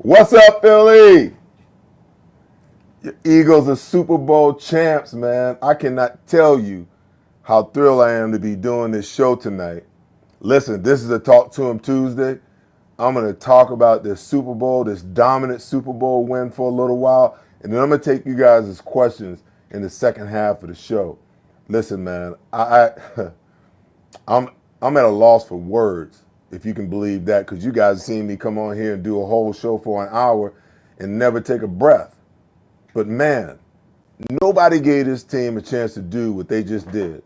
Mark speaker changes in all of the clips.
Speaker 1: What's up, Philly? Your Eagles are Super Bowl champs, man. I cannot tell you how thrilled I am to be doing this show tonight. Listen, this is a Talk to Him Tuesday. I'm going to talk about this Super Bowl, this dominant Super Bowl win for a little while, and then I'm going to take you guys' questions in the second half of the show. Listen, man, I'm at a loss for words, if you can believe that, because you guys have seen me come on here and do a whole show for an hour and never take a breath. But man, nobody gave this team a chance to do what they just did.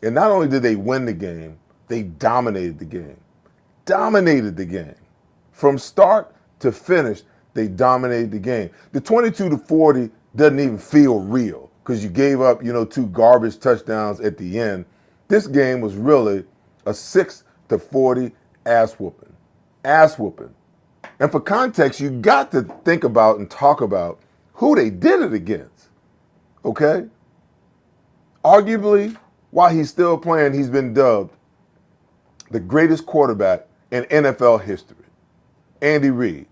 Speaker 1: And not only did they win the game, they dominated the game. Dominated the game. From start to finish, they dominated the game. The 22-40 doesn't even feel real because you gave up, two garbage touchdowns at the end. This game was really a 6-40 ass whooping. Ass whooping. And for context, you got to think about and talk about who they did it against. Okay? Arguably, while he's still playing, he's been dubbed the greatest quarterback in NFL history. Andy Reid,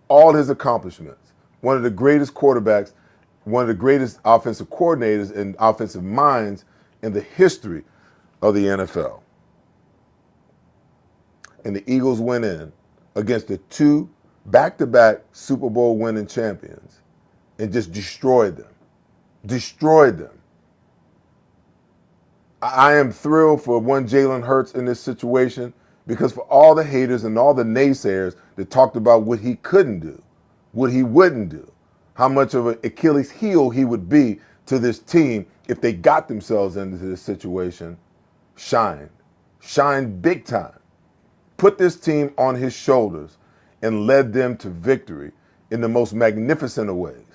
Speaker 1: all his accomplishments, one of the greatest quarterbacks, one of the greatest offensive coordinators and offensive minds in the history of the NFL. And the Eagles went in against the two back-to-back Super Bowl winning champions and just destroyed them. Destroyed them. I am thrilled for one Jalen Hurts in this situation because for all the haters and all the naysayers that talked about what he couldn't do, what he wouldn't do, how much of an Achilles heel he would be to this team if they got themselves into this situation, shined. Shined big time. Put this team on his shoulders and led them to victory in the most magnificent of ways.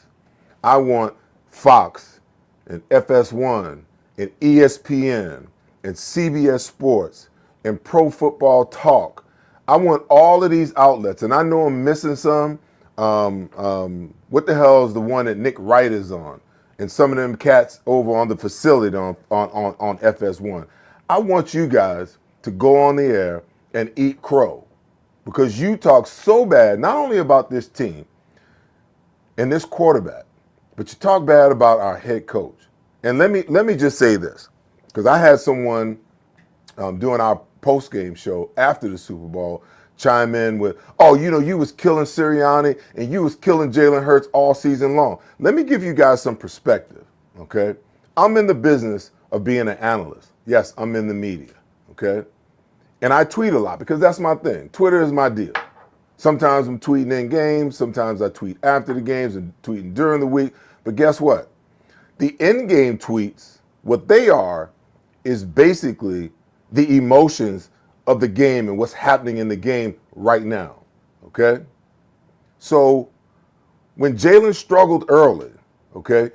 Speaker 1: I want Fox and FS1 and ESPN and CBS Sports and Pro Football Talk. I want all of these outlets, and I know I'm missing some. What the hell is the one that Nick Wright is on? And some of them cats over on the facility on FS1. I want you guys to go on the air and eat crow because you talk so bad, not only about this team and this quarterback, but you talk bad about our head coach. And let me just say this, because I had someone doing our post-game show after the Super Bowl chime in with, you was killing Sirianni and you was killing Jalen Hurts all season long. Let me give you guys some perspective, okay? I'm in the business of being an analyst. Yes, I'm in the media, okay? And I tweet a lot because that's my thing. Twitter is my deal. Sometimes I'm tweeting in games. Sometimes I tweet after the games and tweeting during the week. But guess what? The in-game tweets, what they are, is basically the emotions of the game and what's happening in the game right now, okay? So when Jalen struggled early, okay,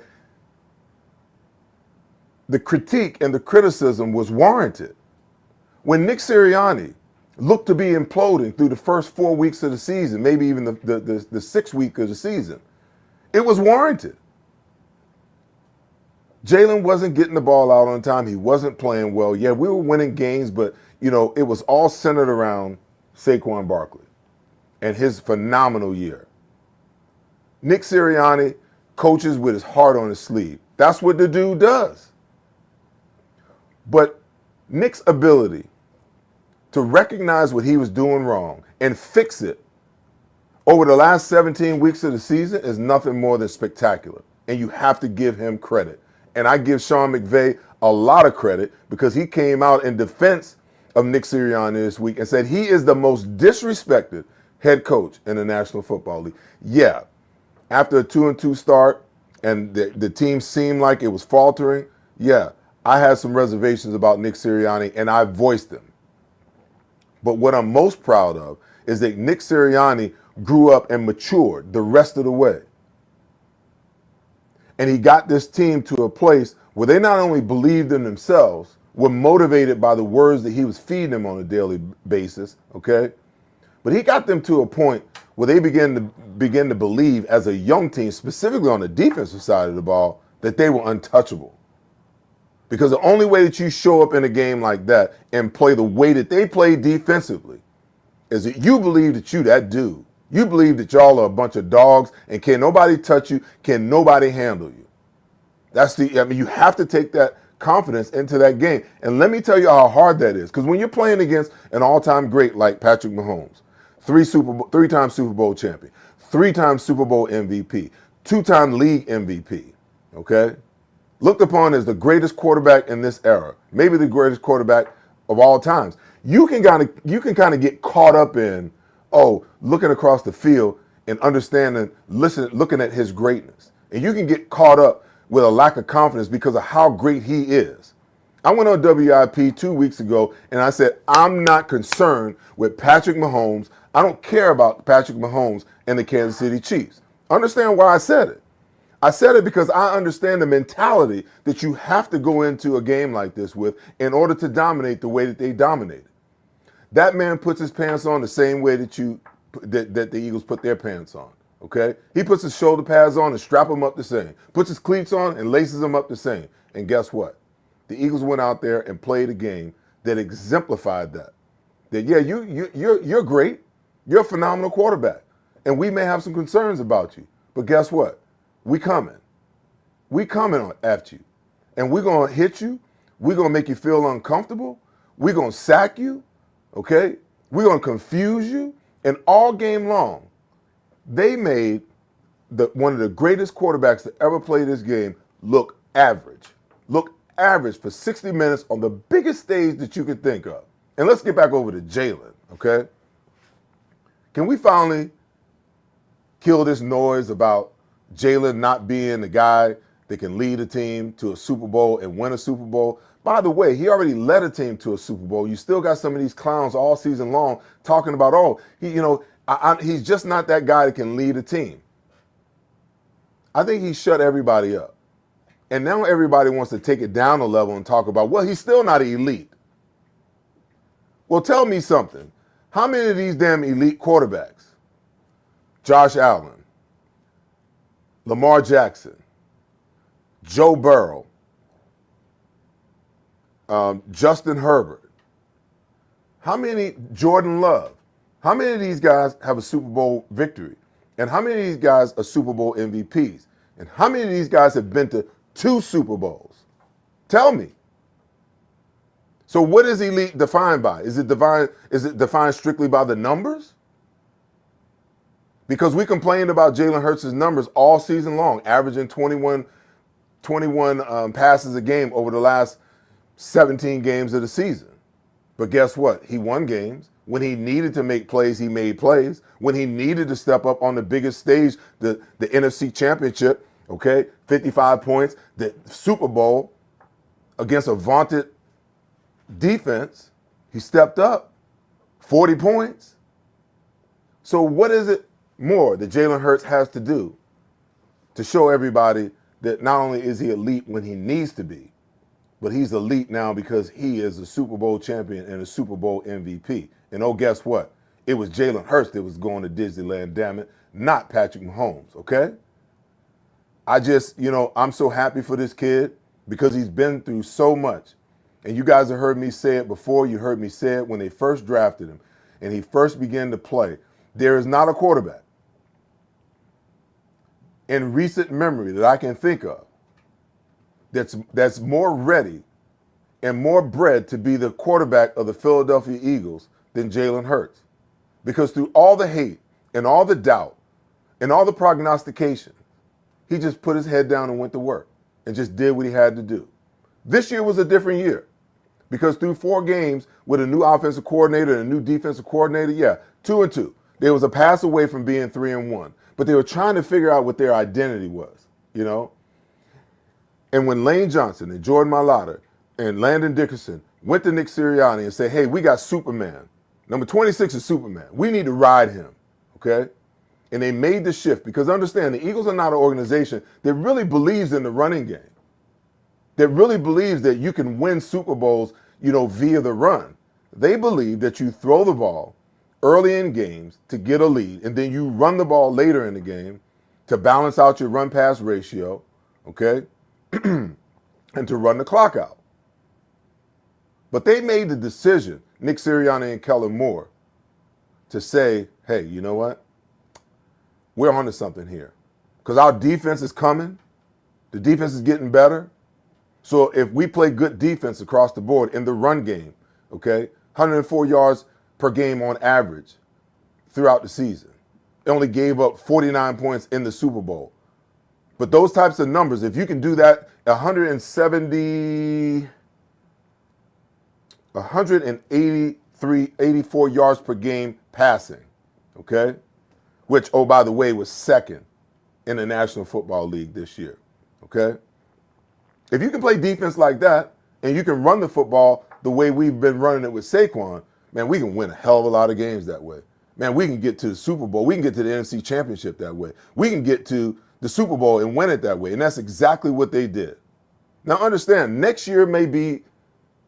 Speaker 1: the critique and the criticism was warranted. When Nick Sirianni looked to be imploding through the first 4 weeks of the season, maybe even the 6th week of the season, it was warranted. Jalen wasn't getting the ball out on time. He wasn't playing well. Yeah, we were winning games, but, it was all centered around Saquon Barkley and his phenomenal year. Nick Sirianni coaches with his heart on his sleeve. That's what the dude does. But Nick's ability to recognize what he was doing wrong and fix it over the last 17 weeks of the season is nothing more than spectacular. And you have to give him credit. And I give Sean McVay a lot of credit because he came out in defense of Nick Sirianni this week and said he is the most disrespected head coach in the National Football League. Yeah, after a 2-2 start and the team seemed like it was faltering, yeah, I had some reservations about Nick Sirianni, and I voiced them. But what I'm most proud of is that Nick Sirianni grew up and matured the rest of the way. And he got this team to a place where they not only believed in themselves, were motivated by the words that he was feeding them on a daily basis, okay? But he got them to a point where they began to believe as a young team, specifically on the defensive side of the ball, that they were untouchable. Because the only way that you show up in a game like that and play the way that they play defensively is that you believe that you that dude. You believe that y'all are a bunch of dogs and can nobody touch you, can nobody handle you. You have to take that confidence into that game. And let me tell you how hard that is. Because when you're playing against an all-time great like Patrick Mahomes, three-time Super Bowl champion, three-time Super Bowl MVP, two-time league MVP, okay? Looked upon as the greatest quarterback in this era, maybe the greatest quarterback of all times. You can kind of get caught up in, looking across the field and understanding, looking at his greatness. And you can get caught up with a lack of confidence because of how great he is. I went on WIP 2 weeks ago and I said, I'm not concerned with Patrick Mahomes. I don't care about Patrick Mahomes and the Kansas City Chiefs. Understand why I said it? I said it because I understand the mentality that you have to go into a game like this with in order to dominate the way that they dominated. That man puts his pants on the same way that the Eagles put their pants on, okay? He puts his shoulder pads on and strap them up the same. Puts his cleats on and laces them up the same. And guess what? The Eagles went out there and played a game that exemplified that. That, yeah, you're great. You're a phenomenal quarterback. And we may have some concerns about you. But guess what? We coming. We coming after you. And we're going to hit you. We're going to make you feel uncomfortable. We're going to sack you. Okay? We're going to confuse you. And all game long, they made one of the greatest quarterbacks to ever play this game look average. Look average for 60 minutes on the biggest stage that you could think of. And let's get back over to Jalen, okay? Can we finally kill this noise about Jalen not being the guy that can lead a team to a Super Bowl and win a Super Bowl? By the way, he already led a team to a Super Bowl. You still got some of these clowns all season long talking about, he's just not that guy that can lead a team. I think he shut everybody up. And now everybody wants to take it down a level and talk about, well, he's still not elite. Well, tell me something. How many of these damn elite quarterbacks, Josh Allen, Lamar Jackson, Joe Burrow, Justin Herbert, Jordan Love, how many of these guys have a Super Bowl victory? And how many of these guys are Super Bowl MVPs? And how many of these guys have been to 2 Super Bowls? Tell me. So what is elite defined by? Is it defined strictly by the numbers? Because we complained about Jalen Hurts' numbers all season long, averaging 21 passes a game over the last 17 games of the season. But guess what? He won games. When he needed to make plays, he made plays. When he needed to step up on the biggest stage, the NFC Championship, okay, 55 points, the Super Bowl against a vaunted defense, he stepped up, 40 points. So what is it more that Jalen Hurts has to do to show everybody that not only is he elite when he needs to be, but he's elite now because he is a Super Bowl champion and a Super Bowl MVP. And guess what? It was Jalen Hurts that was going to Disneyland, damn it, not Patrick Mahomes, okay? I'm so happy for this kid because he's been through so much. And you guys have heard me say it before. You heard me say it when they first drafted him and he first began to play. There is not a quarterback in recent memory that I can think of that's more ready and more bred to be the quarterback of the Philadelphia Eagles than Jalen Hurts. Because through all the hate and all the doubt and all the prognostication, he just put his head down and went to work and just did what he had to do. This year was a different year because through 4 games with a new offensive coordinator and a new defensive coordinator, 2-2. There was a pass away from being 3-1, but they were trying to figure out what their identity was, And when Lane Johnson and Jordan Mailata and Landon Dickerson went to Nick Sirianni and said, hey, we got Superman. Number 26 is Superman. We need to ride him, okay? And they made the shift because understand, the Eagles are not an organization that really believes in the running game, that really believes that you can win Super Bowls, via the run. They believe that you throw the ball early in games to get a lead, and then you run the ball later in the game to balance out your run-pass ratio, okay, and to run the clock out. But they made the decision, Nick Sirianni and Kellen Moore, to say, hey, you know what? We're onto something here. Because our defense is coming. The defense is getting better. So if we play good defense across the board in the run game, okay, 104 yards per game on average throughout the season. They only gave up 49 points in the Super Bowl. But those types of numbers, if you can do that, 84 yards per game passing, okay? Which, oh, by the way, was second in the National Football League this year, okay? If you can play defense like that and you can run the football the way we've been running it with Saquon, man, we can win a hell of a lot of games that way. Man, we can get to the Super Bowl. We can get to the NFC Championship that way. We can get to the Super Bowl and win it that way. And that's exactly what they did. Now, understand, next year may be,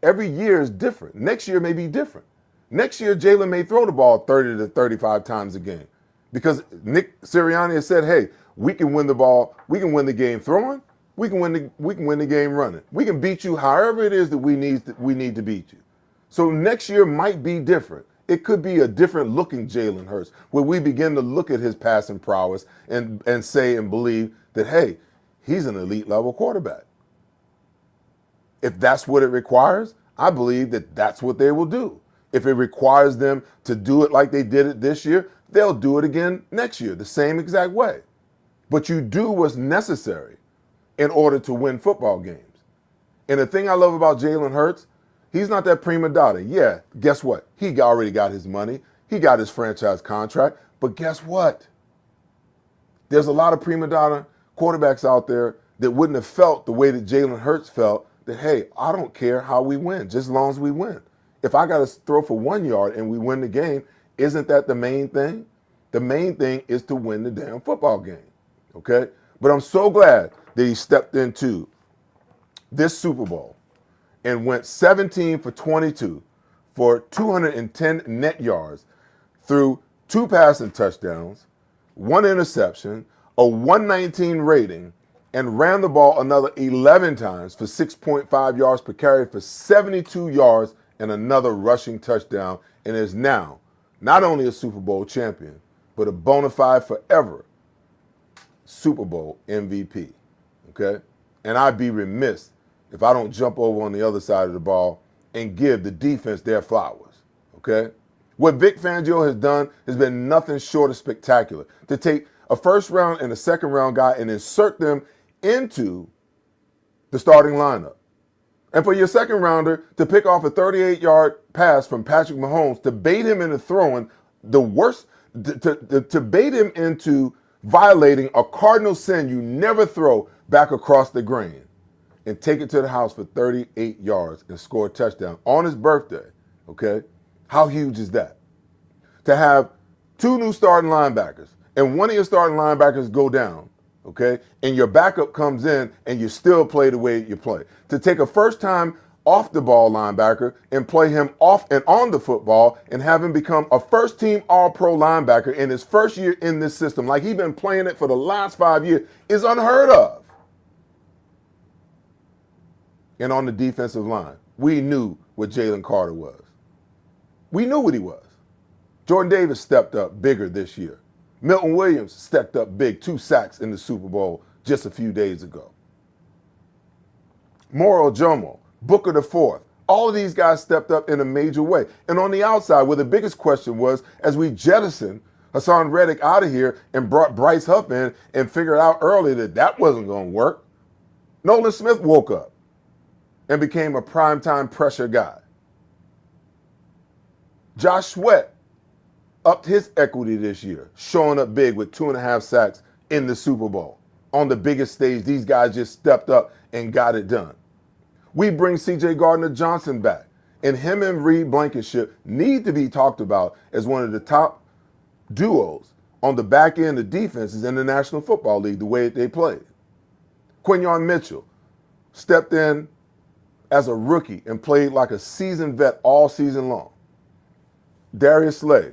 Speaker 1: every year is different. Next year may be different. Next year, Jalen may throw the ball 30 to 35 times a game because Nick Sirianni has said, hey, we can win the ball. We can win the game throwing. We can win the game running. We can beat you however it is that we need to beat you. So next year might be different. It could be a different looking Jalen Hurts where we begin to look at his passing prowess and say and believe that, hey, he's an elite level quarterback. If that's what it requires, I believe that that's what they will do. If it requires them to do it like they did it this year, they'll do it again next year, the same exact way. But you do what's necessary in order to win football games. And the thing I love about Jalen Hurts, he's not that prima donna. Yeah, guess what? He already got his money. He got his franchise contract. But guess what? There's a lot of prima donna quarterbacks out there that wouldn't have felt the way that Jalen Hurts felt, that, hey, I don't care how we win, just as long as we win. If I got to throw for 1 yard and we win the game, isn't that the main thing? The main thing is to win the damn football game, okay? But I'm so glad that he stepped into this Super Bowl and went 17 for 22 for 210 net yards through 2 passing touchdowns, 1 interception, a 119 rating, and ran the ball another 11 times for 6.5 yards per carry for 72 yards and another rushing touchdown, and is now not only a Super Bowl champion, but a bona fide forever Super Bowl MVP, okay? And I'd be remiss if I don't jump over on the other side of the ball and give the defense their flowers, okay? What Vic Fangio has done has been nothing short of spectacular. To take a first round and a second round guy and insert them into the starting lineup. And for your second rounder to pick off a 38-yard pass from Patrick Mahomes to bait him into throwing the worst, to bait him into violating a cardinal sin you never throw back across the grain, and take it to the house for 38 yards and score a touchdown on his birthday, okay? How huge is that? To have 2 new starting linebackers and one of your starting linebackers go down, okay, and your backup comes in and you still play the way you play. To take a first-time off-the-ball linebacker and play him off and on the football and have him become a first-team All-Pro linebacker in his first year in this system, like he's been playing it for the last 5 years, is unheard of. And on the defensive line, we knew what Jalen Carter was. We knew what he was. Jordan Davis stepped up bigger this year. Milton Williams stepped up big, 2 sacks in the Super Bowl just a few days ago. Moro Jomo, Booker the Fourth, all of these guys stepped up in a major way. And on the outside, where the biggest question was, as we jettisoned Hassan Reddick out of here and brought Bryce Huff in and figured out early that that wasn't going to work, Nolan Smith woke up and became a primetime pressure guy. Josh Sweat upped his equity this year, showing up big with 2.5 sacks in the Super Bowl. On the biggest stage, these guys just stepped up and got it done. We bring C.J. Gardner-Johnson back. And him and Reed Blankenship need to be talked about as one of the top duos on the back end of defenses in the National Football League, the way they played. Quinyon Mitchell stepped in as a rookie and played like a seasoned vet all season long. Darius Slay.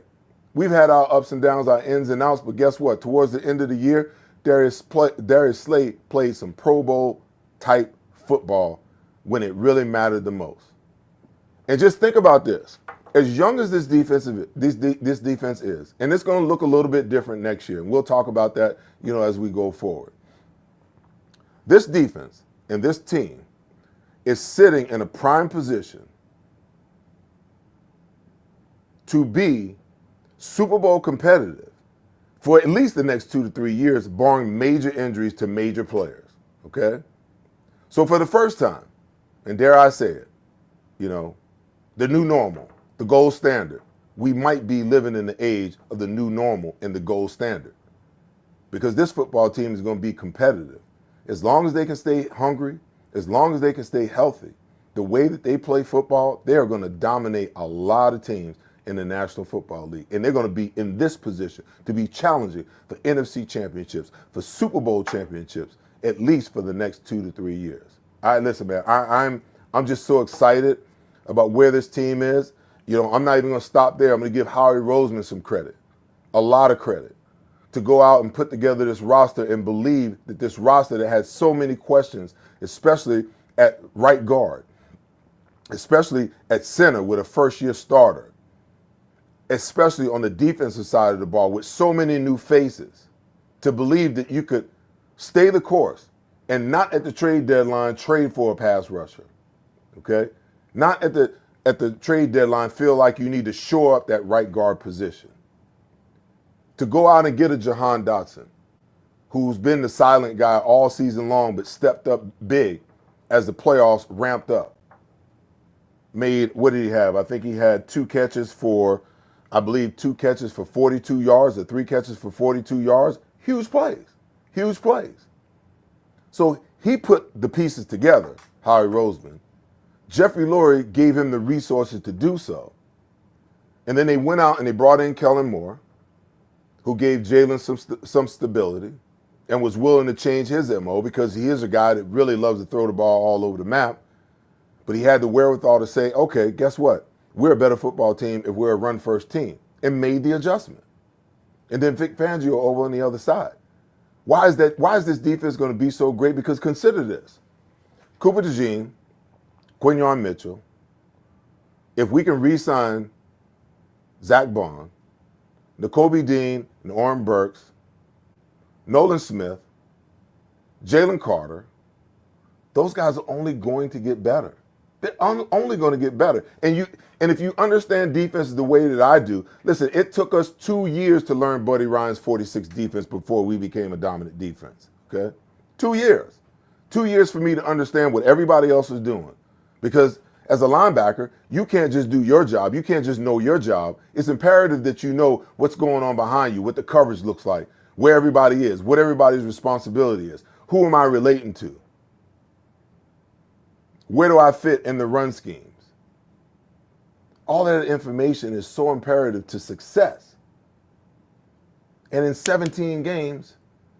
Speaker 1: We've had our ups and downs, our ins and outs, but guess what? Towards the end of the year, Darius Slay played some Pro Bowl type football when it really mattered the most. And just think about this. As young as this defense is, and it's going to look a little bit different next year, and we'll talk about that, as we go forward. This defense and this team is sitting in a prime position to be Super Bowl competitive for at least the next 2 to 3 years, barring major injuries to major players, okay? So for the first time, and dare I say it, the new normal, the gold standard, we might be living in the age of the new normal and the gold standard, because this football team is going to be competitive. As long as they can stay hungry, as long as they can stay healthy, the way that they play football, they are going to dominate a lot of teams in the National Football League. And they're going to be in this position to be challenging for NFC championships, for Super Bowl championships, at least for the next 2 to 3 years. All right, listen, man, I'm just so excited about where this team is. I'm not even going to stop there. I'm going to give Howie Roseman some credit, a lot of credit, to go out and put together this roster and believe that this roster that had so many questions, especially at right guard, especially at center with a first-year starter, especially on the defensive side of the ball with so many new faces, to believe that you could stay the course and not at the trade deadline trade for a pass rusher, okay? Not at the trade deadline feel like you need to shore up that right guard position. To go out and get a Jahan Dotson, who's been the silent guy all season long but stepped up big as the playoffs ramped up. What did he have? I think he had 2 catches for 42 yards or 3 catches for 42 yards. Huge plays. So he put the pieces together, Howie Roseman. Jeffrey Lurie gave him the resources to do so. And then they went out and they brought in Kellen Moore, who gave Jalen some stability and was willing to change his MO, because he is a guy that really loves to throw the ball all over the map. But he had the wherewithal to say, okay, guess what? We're a better football team if we're a run-first team, and made the adjustment. And then Vic Fangio over on the other side. Why is this defense going to be so great? Because consider this. Cooper DeJean, Quinyon Mitchell, if we can re-sign Zach Bond, Nakobe Dean and Oren Burks, Nolan Smith, Jalen Carter, those guys are only going to get better. They're only going to get better. And if you understand defense the way that I do, listen, it took us 2 years to learn Buddy Ryan's 46 defense before we became a dominant defense, okay? 2 years. 2 years for me to understand what everybody else is doing. Because as a linebacker, you can't just do your job. You can't just know your job. It's imperative that you know what's going on behind you, what the coverage looks like, where everybody is, what everybody's responsibility is. Who am I relating to? Where do I fit in the run schemes? All that information is so imperative to success. And in 17 games,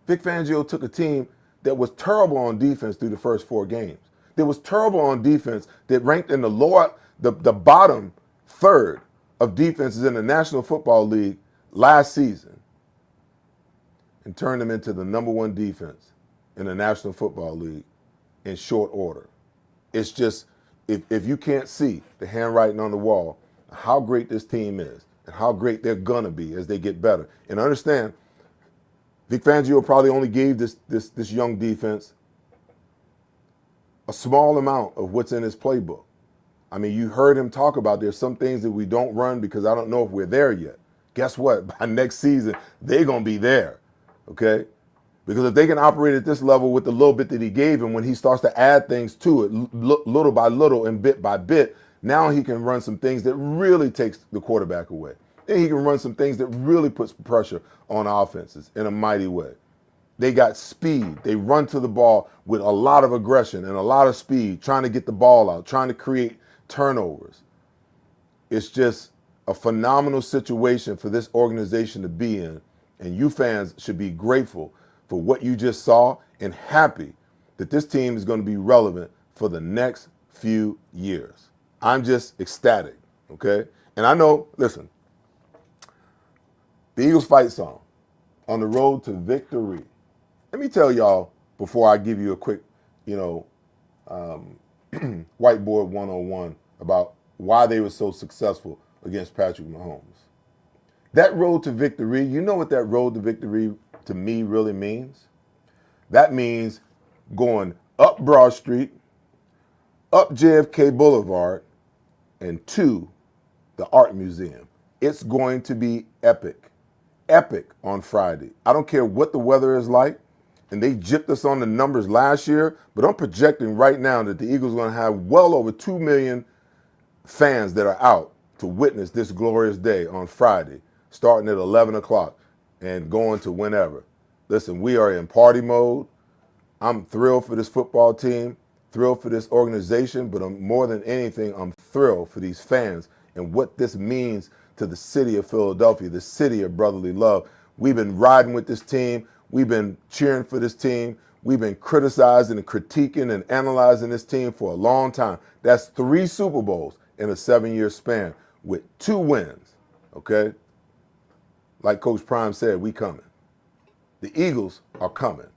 Speaker 1: Vic Fangio took a team that was terrible on defense through the first 4 games. That was terrible on defense, that ranked in the bottom third of defenses in the National Football League last season, and turned them into the number 1 defense in the National Football League in short order. It's just, if you can't see the handwriting on the wall, how great this team is and how great they're going to be as they get better. And understand, Vic Fangio probably only gave this young defense a small amount of what's in his playbook. I mean, you heard him talk about there's some things that we don't run because I don't know if we're there yet. Guess what? By next season, they're going to be there, okay? Because if they can operate at this level with the little bit that he gave him, when he starts to add things to it, little by little and bit by bit, now he can run some things that really takes the quarterback away. And he can run some things that really puts pressure on offenses in a mighty way. They got speed. They run to the ball with a lot of aggression and a lot of speed, trying to get the ball out, trying to create turnovers. It's just a phenomenal situation for this organization to be in. And you fans should be grateful for what you just saw and happy that this team is going to be relevant for the next few years. I'm just ecstatic, okay? And I know, listen, the Eagles fight song, On the Road to Victory. Let me tell y'all before I give you a quick, whiteboard 101 about why they were so successful against Patrick Mahomes. That road to victory, you know what that road to victory to me really means? That means going up Broad Street, up JFK Boulevard, and to the Art Museum. It's going to be epic. Epic on Friday. I don't care what the weather is like. And they gypped us on the numbers last year, but I'm projecting right now that the Eagles are going to have well over 2 million fans that are out to witness this glorious day on Friday, starting at 11 o'clock and going to whenever. Listen, we are in party mode. I'm thrilled for this football team, thrilled for this organization, but more than anything, I'm thrilled for these fans and what this means to the city of Philadelphia, the city of brotherly love. We've been riding with this team. We've been cheering for this team. We've been criticizing and critiquing and analyzing this team for a long time. That's 3 Super Bowls in a 7-year span with 2 wins, okay? Like Coach Prime said, we coming. The Eagles are coming.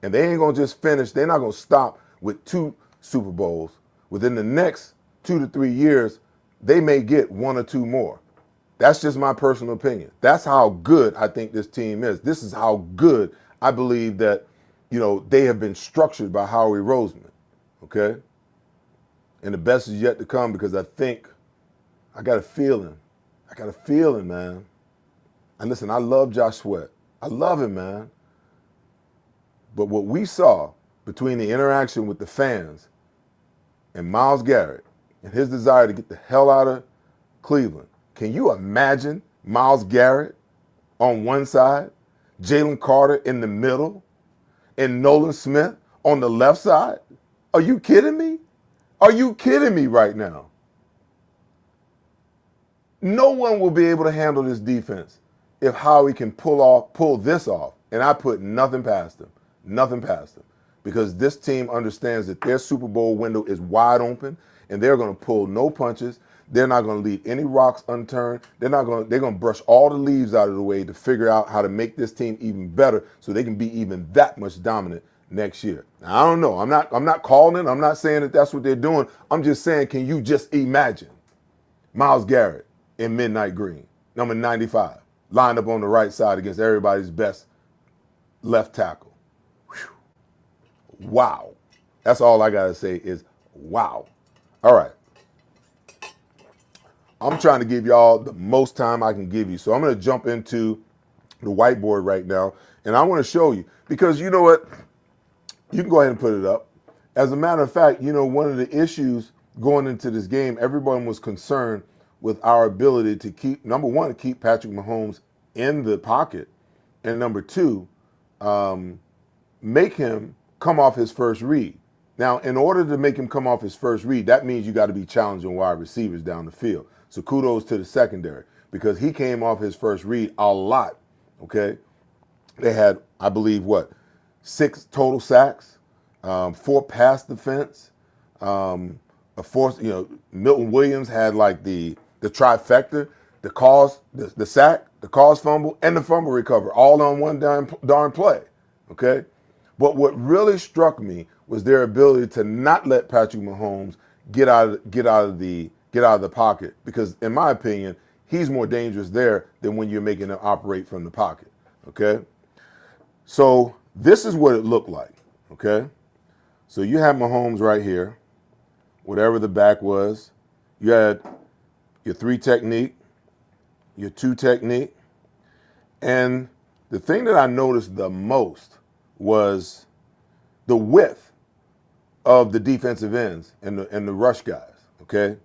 Speaker 1: And they ain't going to just finish. They're not going to stop with 2 Super Bowls. Within the next 2 to 3 years, they may get 1 or 2 more. That's just my personal opinion. That's how good I think this team is. This is how good I believe that, they have been structured by Howie Roseman, okay? And the best is yet to come because I think I got a feeling. Man. And listen, I love Josh Sweat. I love him, man. But what we saw between the interaction with the fans and Myles Garrett and his desire to get the hell out of Cleveland, can you imagine Myles Garrett on one side, Jalen Carter in the middle, and Nolan Smith on the left side? Are you kidding me? Are you kidding me right now? No one will be able to handle this defense if Howie can pull this off. And I put nothing past him. Nothing past him. Because this team understands that their Super Bowl window is wide open and they're going to pull no punches. They're not going to leave any rocks unturned. They're going to brush all the leaves out of the way to figure out how to make this team even better so they can be even that much dominant next year. Now, I don't know. I'm not calling it. I'm not saying that that's what they're doing. I'm just saying, can you just imagine Myles Garrett in midnight green, number 95, lined up on the right side against everybody's best left tackle? Whew. Wow. That's all I got to say is wow. All right. I'm trying to give y'all the most time I can give you. So I'm going to jump into the whiteboard right now, and I want to show you because you know what? You can go ahead and put it up. As a matter of fact, one of the issues going into this game, everyone was concerned with our ability to keep, number one, to keep Patrick Mahomes in the pocket, and number 2, make him come off his first read. Now, in order to make him come off his first read, that means you got to be challenging wide receivers down the field. So kudos to the secondary because he came off his first read a lot, okay? They had, I believe, 6 total sacks, 4 pass defense, a force, Milton Williams had like the trifecta, the sack, the cause fumble, and the fumble recovery, all on one darn play, okay? But what really struck me was their ability to not let Patrick Mahomes get out of the pocket because, in my opinion, he's more dangerous there than when you're making him operate from the pocket, okay? So this is what it looked like, okay? So you have Mahomes right here, whatever the back was. You had your 3 technique, your 2 technique, and the thing that I noticed the most was the width of the defensive ends and the rush guys, okay?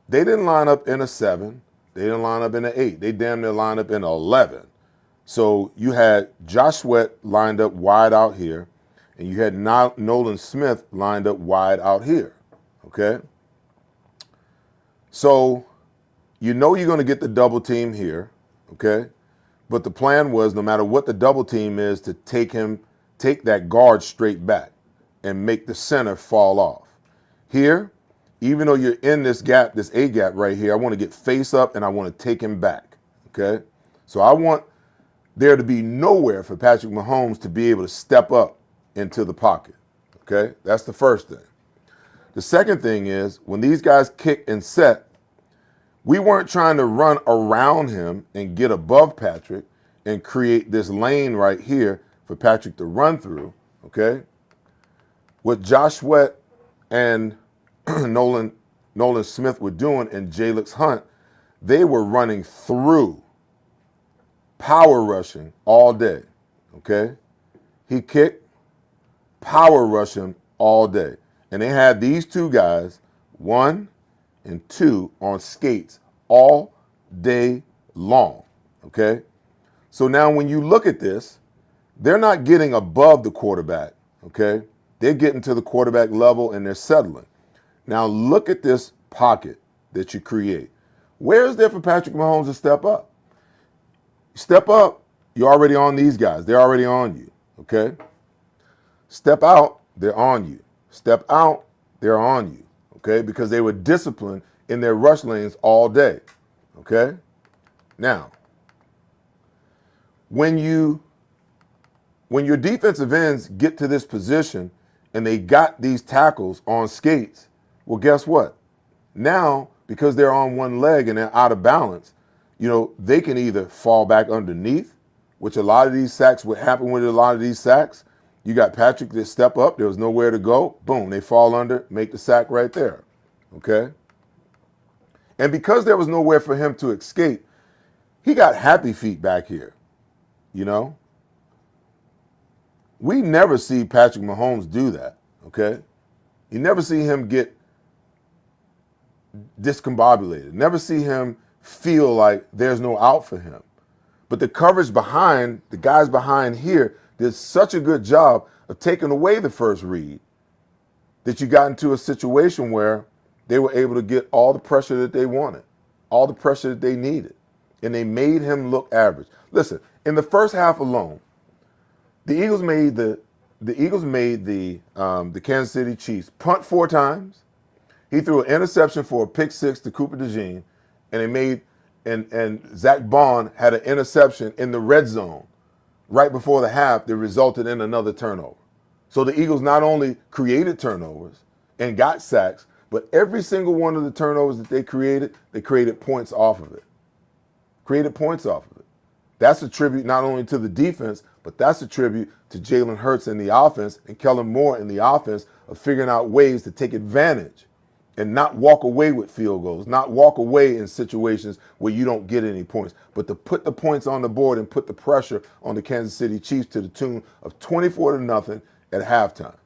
Speaker 1: They didn't line up in a 7. They didn't line up in an 8. They damn near lined up in 11. So you had Josh Sweat lined up wide out here, and you had Nolan Smith lined up wide out here, okay? So you know you're going to get the double team here, okay? But the plan was, no matter what the double team is, to take that guard straight back and make the center fall off. Here, even though you're in this gap, this A gap right here, I want to get face up and I want to take him back, okay? So I want there to be nowhere for Patrick Mahomes to be able to step up into the pocket, okay? That's the first thing. The second thing is, when these guys kick and set, we weren't trying to run around him and get above Patrick and create this lane right here for Patrick to run through, okay? What Josh Sweat and Nolan Smith were doing and Jalix Hunt, they were running through, power rushing all day, okay? He kicked, power rushing all day. And they had these two guys, 1 and 2, on skates all day long, okay? So now when you look at this, they're not getting above the quarterback, okay? They're getting to the quarterback level and they're settling. Now look at this pocket that you create. Where is there for Patrick Mahomes to step up? Step up, you're already on these guys. They're already on you, okay? Step out, they're on you. Step out, they're on you, okay? Because they were disciplined in their rush lanes all day, okay? Now, when your defensive ends get to this position and they got these tackles on skates, well, guess what? Now, because they're on one leg and they're out of balance, they can either fall back underneath, which a lot of these sacks would happen with a lot of these sacks. You got Patrick that step up, there was nowhere to go, boom, they fall under, make the sack right there, okay? And because there was nowhere for him to escape, he got happy feet back here, We never see Patrick Mahomes do that, okay? You never see him get discombobulated. Never see him feel like there's no out for him. But the coverage behind, the guys behind here, did such a good job of taking away the first read that you got into a situation where they were able to get all the pressure that they wanted, all the pressure that they needed, and they made him look average. Listen, in the first half alone, the Eagles made the Kansas City Chiefs punt 4 times. He threw an interception for a pick 6 to Cooper DeJean, and Zach Bond had an interception in the red zone right before the half that resulted in another turnover. So the Eagles not only created turnovers and got sacks, but every single one of the turnovers that they created points off of it. That's a tribute not only to the defense, but that's a tribute to Jalen Hurts in the offense and Kellen Moore in the offense of figuring out ways to take advantage and not walk away with field goals, not walk away in situations where you don't get any points, but to put the points on the board and put the pressure on the Kansas City Chiefs to the tune of 24-0 at halftime.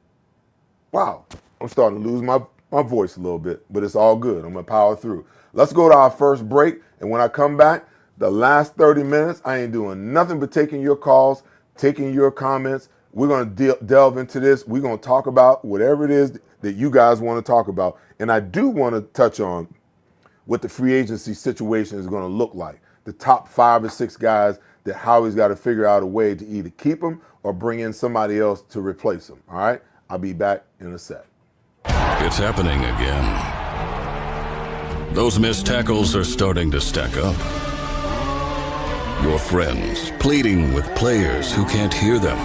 Speaker 1: Wow, I'm starting to lose my voice a little bit, but it's all good. I'm going to power through. Let's go to our first break, and when I come back, the last 30 minutes, I ain't doing nothing but taking your calls, taking your comments. We're going to delve into this. We're going to talk about whatever it is that you guys want to talk about. And I do want to touch on what the free agency situation is going to look like. The top 5 or 6 guys that Howie's got to figure out a way to either keep them or bring in somebody else to replace them. All right? I'll be back in a sec.
Speaker 2: It's happening again. Those missed tackles are starting to stack up. Your friends pleading with players who can't hear them,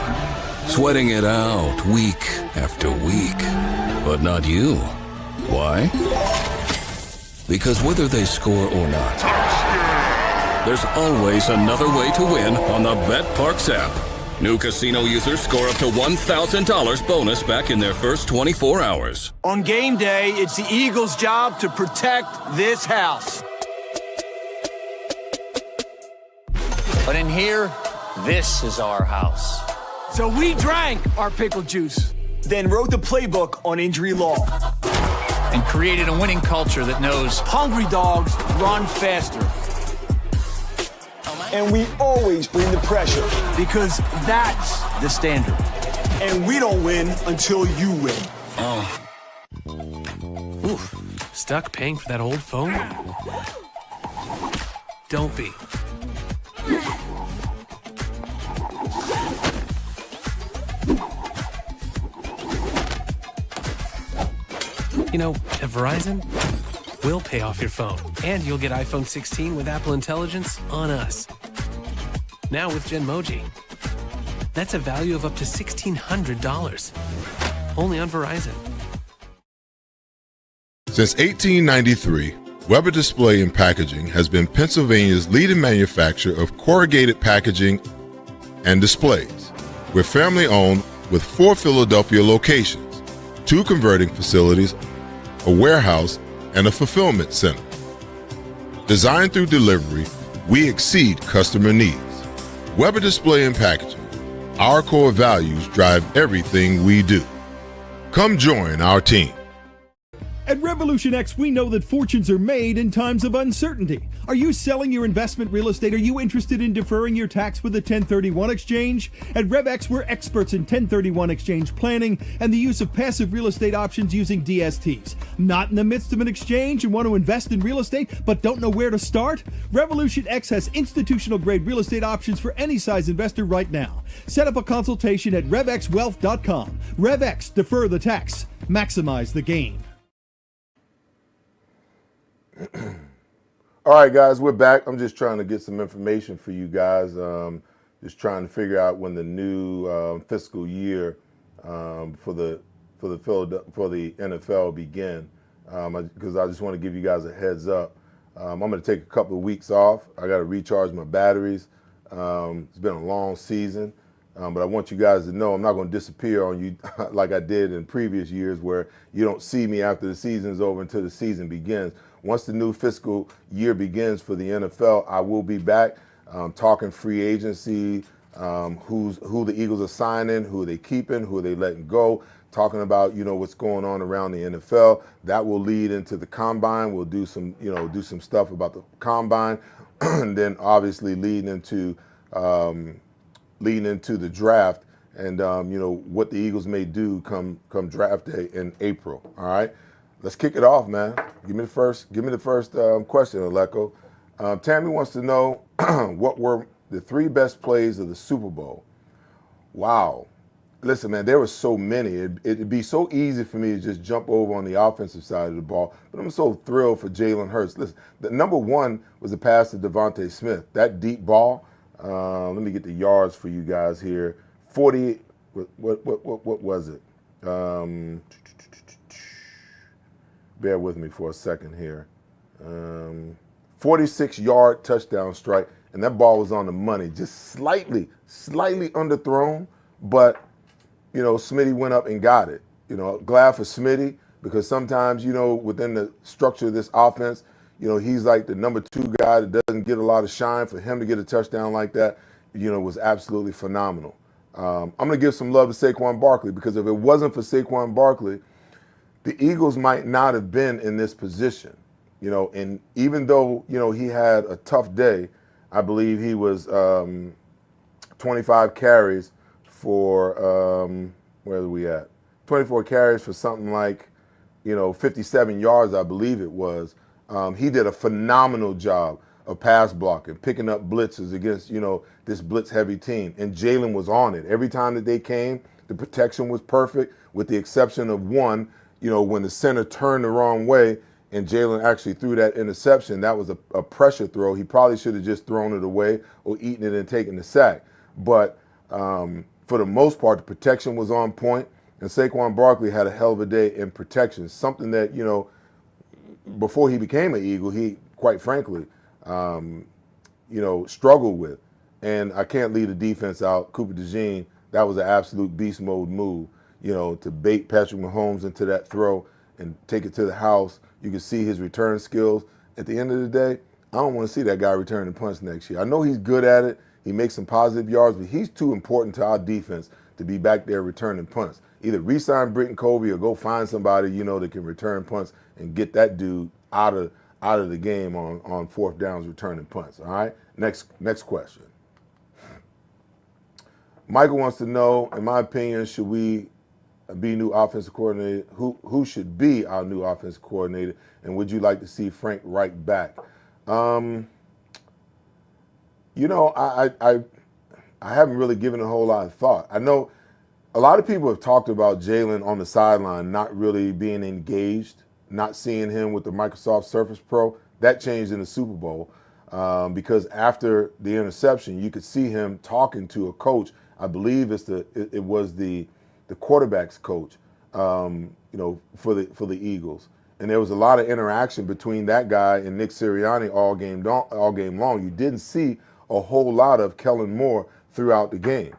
Speaker 2: sweating it out week after week. But not you. Why? Because whether they score or not, there's always another way to win on the BetParx app. New casino users score up to $1,000 bonus back in their first 24 hours.
Speaker 3: On game day, it's the Eagles' job to protect this house. But in here, this is our house. So we drank our pickle juice, then wrote the playbook on injury law, and created a winning culture that knows hungry dogs run faster. And we always bring the pressure. Because that's the standard. And we don't win until you win.
Speaker 4: Oof. Stuck paying for that old phone? Don't be. You know, at Verizon, we'll pay off your phone. And you'll get iPhone 16 with Apple Intelligence on us. Now with Genmoji. That's a value of up to $1,600. Only on Verizon.
Speaker 1: Since 1893, Weber Display and Packaging has been Pennsylvania's leading manufacturer of corrugated packaging and displays. We're family owned with 4 Philadelphia locations, 2 converting facilities, a warehouse, and a fulfillment center. Designed through delivery, we exceed customer needs. Weber Display and Packaging. Our core values drive everything we do. Come join our team.
Speaker 5: At Revolution X, we know that fortunes are made in times of uncertainty. Are you selling your investment real estate? Are you interested in deferring your tax with a 1031 exchange? At RevX, we're experts in 1031 exchange planning and the use of passive real estate options using DSTs. Not in the midst of an exchange and want to invest in real estate but don't know where to start? Revolution X has institutional grade real estate options for any size investor right now. Set up a consultation at RevXWealth.com. RevX, defer the tax, maximize the gain.
Speaker 1: All right, guys, we're back. I'm just trying to get some information for you guys. Just trying to figure out when the new fiscal year for the NFL begin. Because I just want to give you guys a heads up. I'm going to take a couple of weeks off. I got to recharge my batteries. It's been a long season. But I want you guys to know I'm not going to disappear on you like I did in previous years where you don't see me after the season's over until the season begins. Once the new fiscal year begins for the NFL, I will be back talking free agency, who the Eagles are signing, who are they keeping, who are they letting go, talking about, what's going on around the NFL. That will lead into the combine. We'll do some stuff about the combine, and then obviously leading into the draft and what the Eagles may do come draft day in April. All right, let's kick it off, man. Give me the first question, Aleko. Tammy wants to know what were the 3 best plays of the Super Bowl. Wow, listen, man, there were so many. It'd be so easy for me to just jump over on the offensive side of the ball, but I'm so thrilled for Jalen Hurts. Listen, the number 1 was the pass to Devontae Smith. That deep ball. Let me get the yards for you guys here. 40. What was it? Bear with me for a second here. 46-yard touchdown strike, and that ball was on the money, just slightly underthrown, but Smitty went up and got it. Glad for Smitty because sometimes within the structure of this offense, he's like the number 2 guy that doesn't get a lot of shine. For him to get a touchdown like that, was absolutely phenomenal. I'm going to give some love to Saquon Barkley because if it wasn't for Saquon Barkley, the Eagles might not have been in this position. And even though, he had a tough day, I believe he was 25 carries for, where are we at? 24 carries for something like, 57 yards, I believe it was. He did a phenomenal job of pass blocking, picking up blitzes against, this blitz-heavy team. And Jalen was on it. Every time that they came, the protection was perfect, with the exception of one, when the center turned the wrong way and Jalen actually threw that interception. That was a pressure throw. He probably should have just thrown it away or eaten it and taken the sack. But for the most part, the protection was on point, and Saquon Barkley had a hell of a day in protection, something that, before he became an Eagle, he, quite frankly, struggled with. And I can't leave the defense out. Cooper DeJean, that was an absolute beast mode move, to bait Patrick Mahomes into that throw and take it to the house. You can see his return skills. At the end of the day, I don't want to see that guy returning punts next year. I know he's good at it. He makes some positive yards, but he's too important to our defense to be back there returning punts. Either re-sign Britton Colby or go find somebody, that can return punts and get that dude out of out of the game on fourth downs, returning punts. All right. Next question. Michael wants to know, in my opinion, should we be new offensive coordinator? Who should be our new offensive coordinator? And would you like to see Frank Reich back? You know, I haven't really given a whole lot of thought. I know a lot of people have talked about Jalen on the sideline not really being engaged, not seeing him with the Microsoft Surface Pro. That changed in the Super Bowl because after the interception, you could see him talking to a coach. I believe it was the quarterback's coach, you know, for the Eagles. And there was a lot of interaction between that guy and Nick Sirianni all game long. You didn't see a whole lot of Kellen Moore throughout the game.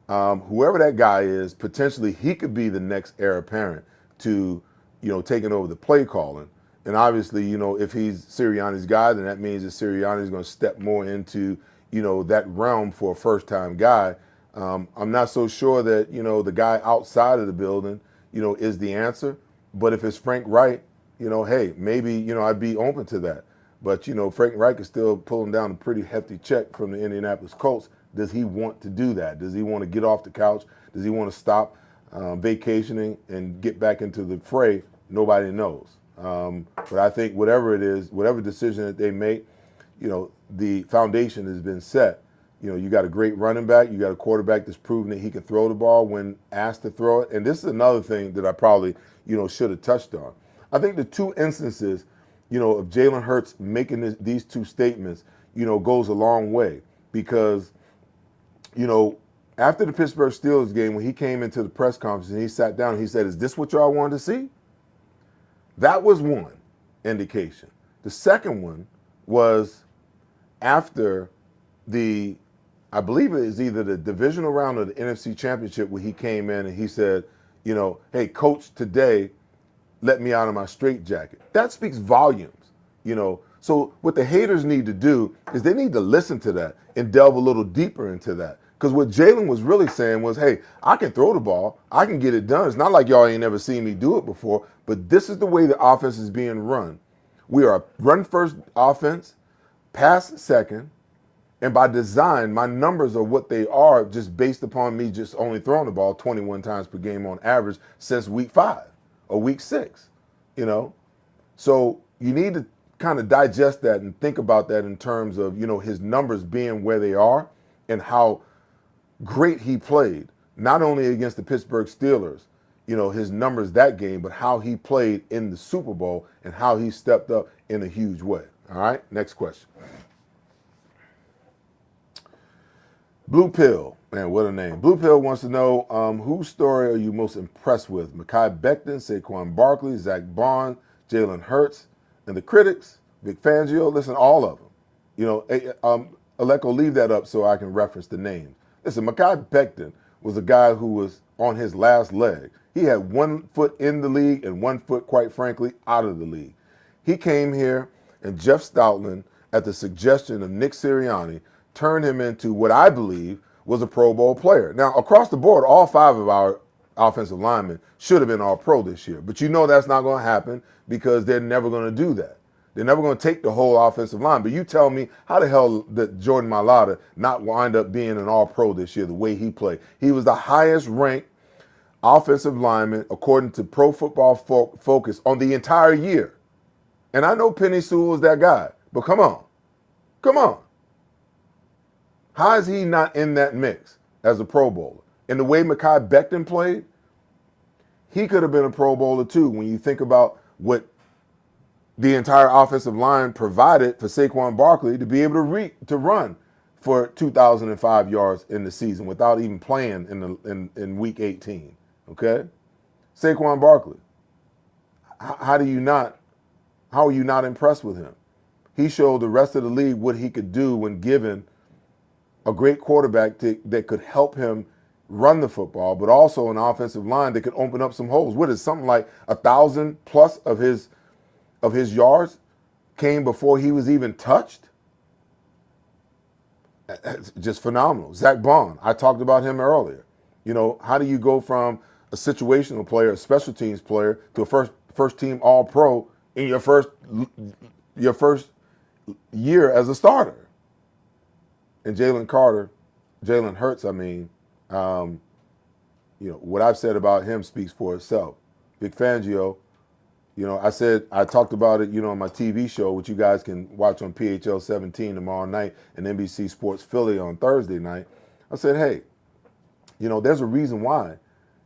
Speaker 1: Whoever that guy is, potentially he could be the next heir apparent to, you know, taking over the play calling. And obviously, you know, if he's Sirianni's guy, then that means that Sirianni's going to step more into, you know, that realm for a first-time guy. I'm not so sure that, you know, the guy outside of the building, you know, is the answer. But if it's Frank Reich, you know, hey, maybe, you know, I'd be open to that. But, you know, Frank Reich is still pulling down a pretty hefty check from the Indianapolis Colts. Does he want to do that? Does he want to get off the couch? Does he want to stop vacationing and get back into the fray? Nobody knows. But I think whatever it is, whatever decision that they make, you know, the foundation has been set. You know, you got a great running back. You got a quarterback that's proven that he can throw the ball when asked to throw it. And this is another thing that I probably, you know, should have touched on. I think the two instances, you know, of Jalen Hurts making these two statements, you know, goes a long way because, you know, after the Pittsburgh Steelers game, when he came into the press conference and he sat down, and he said, "Is this what y'all wanted to see?" That was one indication. The second one was after I believe it is either the divisional round or the NFC Championship, where he came in and he said, you know, "Hey, coach, today let me out of my straitjacket." That speaks volumes, you know. So what the haters need to do is they need to listen to that and delve a little deeper into that. Because what Jalen was really saying was, hey, I can throw the ball. I can get it done. It's not like y'all ain't never seen me do it before, but this is the way the offense is being run. We are a run-first offense, pass second, and by design, my numbers are what they are just based upon me just only throwing the ball 21 times per game on average since week 5 or week 6, you know? So you need to kind of digest that and think about that in terms of, you know, his numbers being where they are and how great he played, not only against the Pittsburgh Steelers, you know, his numbers that game, but how he played in the Super Bowl and how he stepped up in a huge way. All right, next question. Blue Pill, man, what a name. Blue Pill wants to know, whose story are you most impressed with? Mekhi Becton, Saquon Barkley, Zach Bond, Jalen Hurts, and the critics, Vic Fangio, listen, all of them. You know, Aleko, leave that up so I can reference the names. Listen, Mekhi Becton was a guy who was on his last leg. He had 1 foot in the league and 1 foot, quite frankly, out of the league. He came here, and Jeff Stoutland, at the suggestion of Nick Sirianni, turned him into what I believe was a Pro Bowl player. Now, across the board, all 5 of our offensive linemen should have been all pro this year. But you know that's not going to happen because they're never going to do that. They're never going to take the whole offensive line. But you tell me, how the hell did Jordan Mailata not wind up being an all-pro this year the way he played? He was the highest-ranked offensive lineman, according to Pro Football Focus, on the entire year. And I know Penei Sewell is that guy. But come on. Come on. How is he not in that mix as a Pro Bowler? And the way Mekhi Becton played, he could have been a Pro Bowler too when you think about what the entire offensive line provided for Saquon Barkley to be able to run for 2,005 yards in the season without even playing in week 18. Okay? Saquon Barkley. How are you not impressed with him? He showed the rest of the league what he could do when given a great quarterback that could help him run the football, but also an offensive line that could open up some holes. What is something like 1,000 plus of his yards came before he was even touched? It's just phenomenal. Zach Bond, I talked about him earlier. You know, how do you go from a situational player, a special teams player, to a first team All-Pro in your first year as a starter. And Jalen Hurts, what I've said about him speaks for itself. Vic Fangio, I talked about it, on my TV show, which you guys can watch on PHL 17 tomorrow night and NBC Sports Philly on Thursday night. I said, hey, there's a reason why,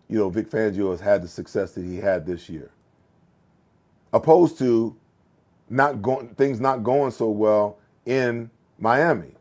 Speaker 1: Vic Fangio has had the success that he had this year. Opposed to things not going so well in Miami.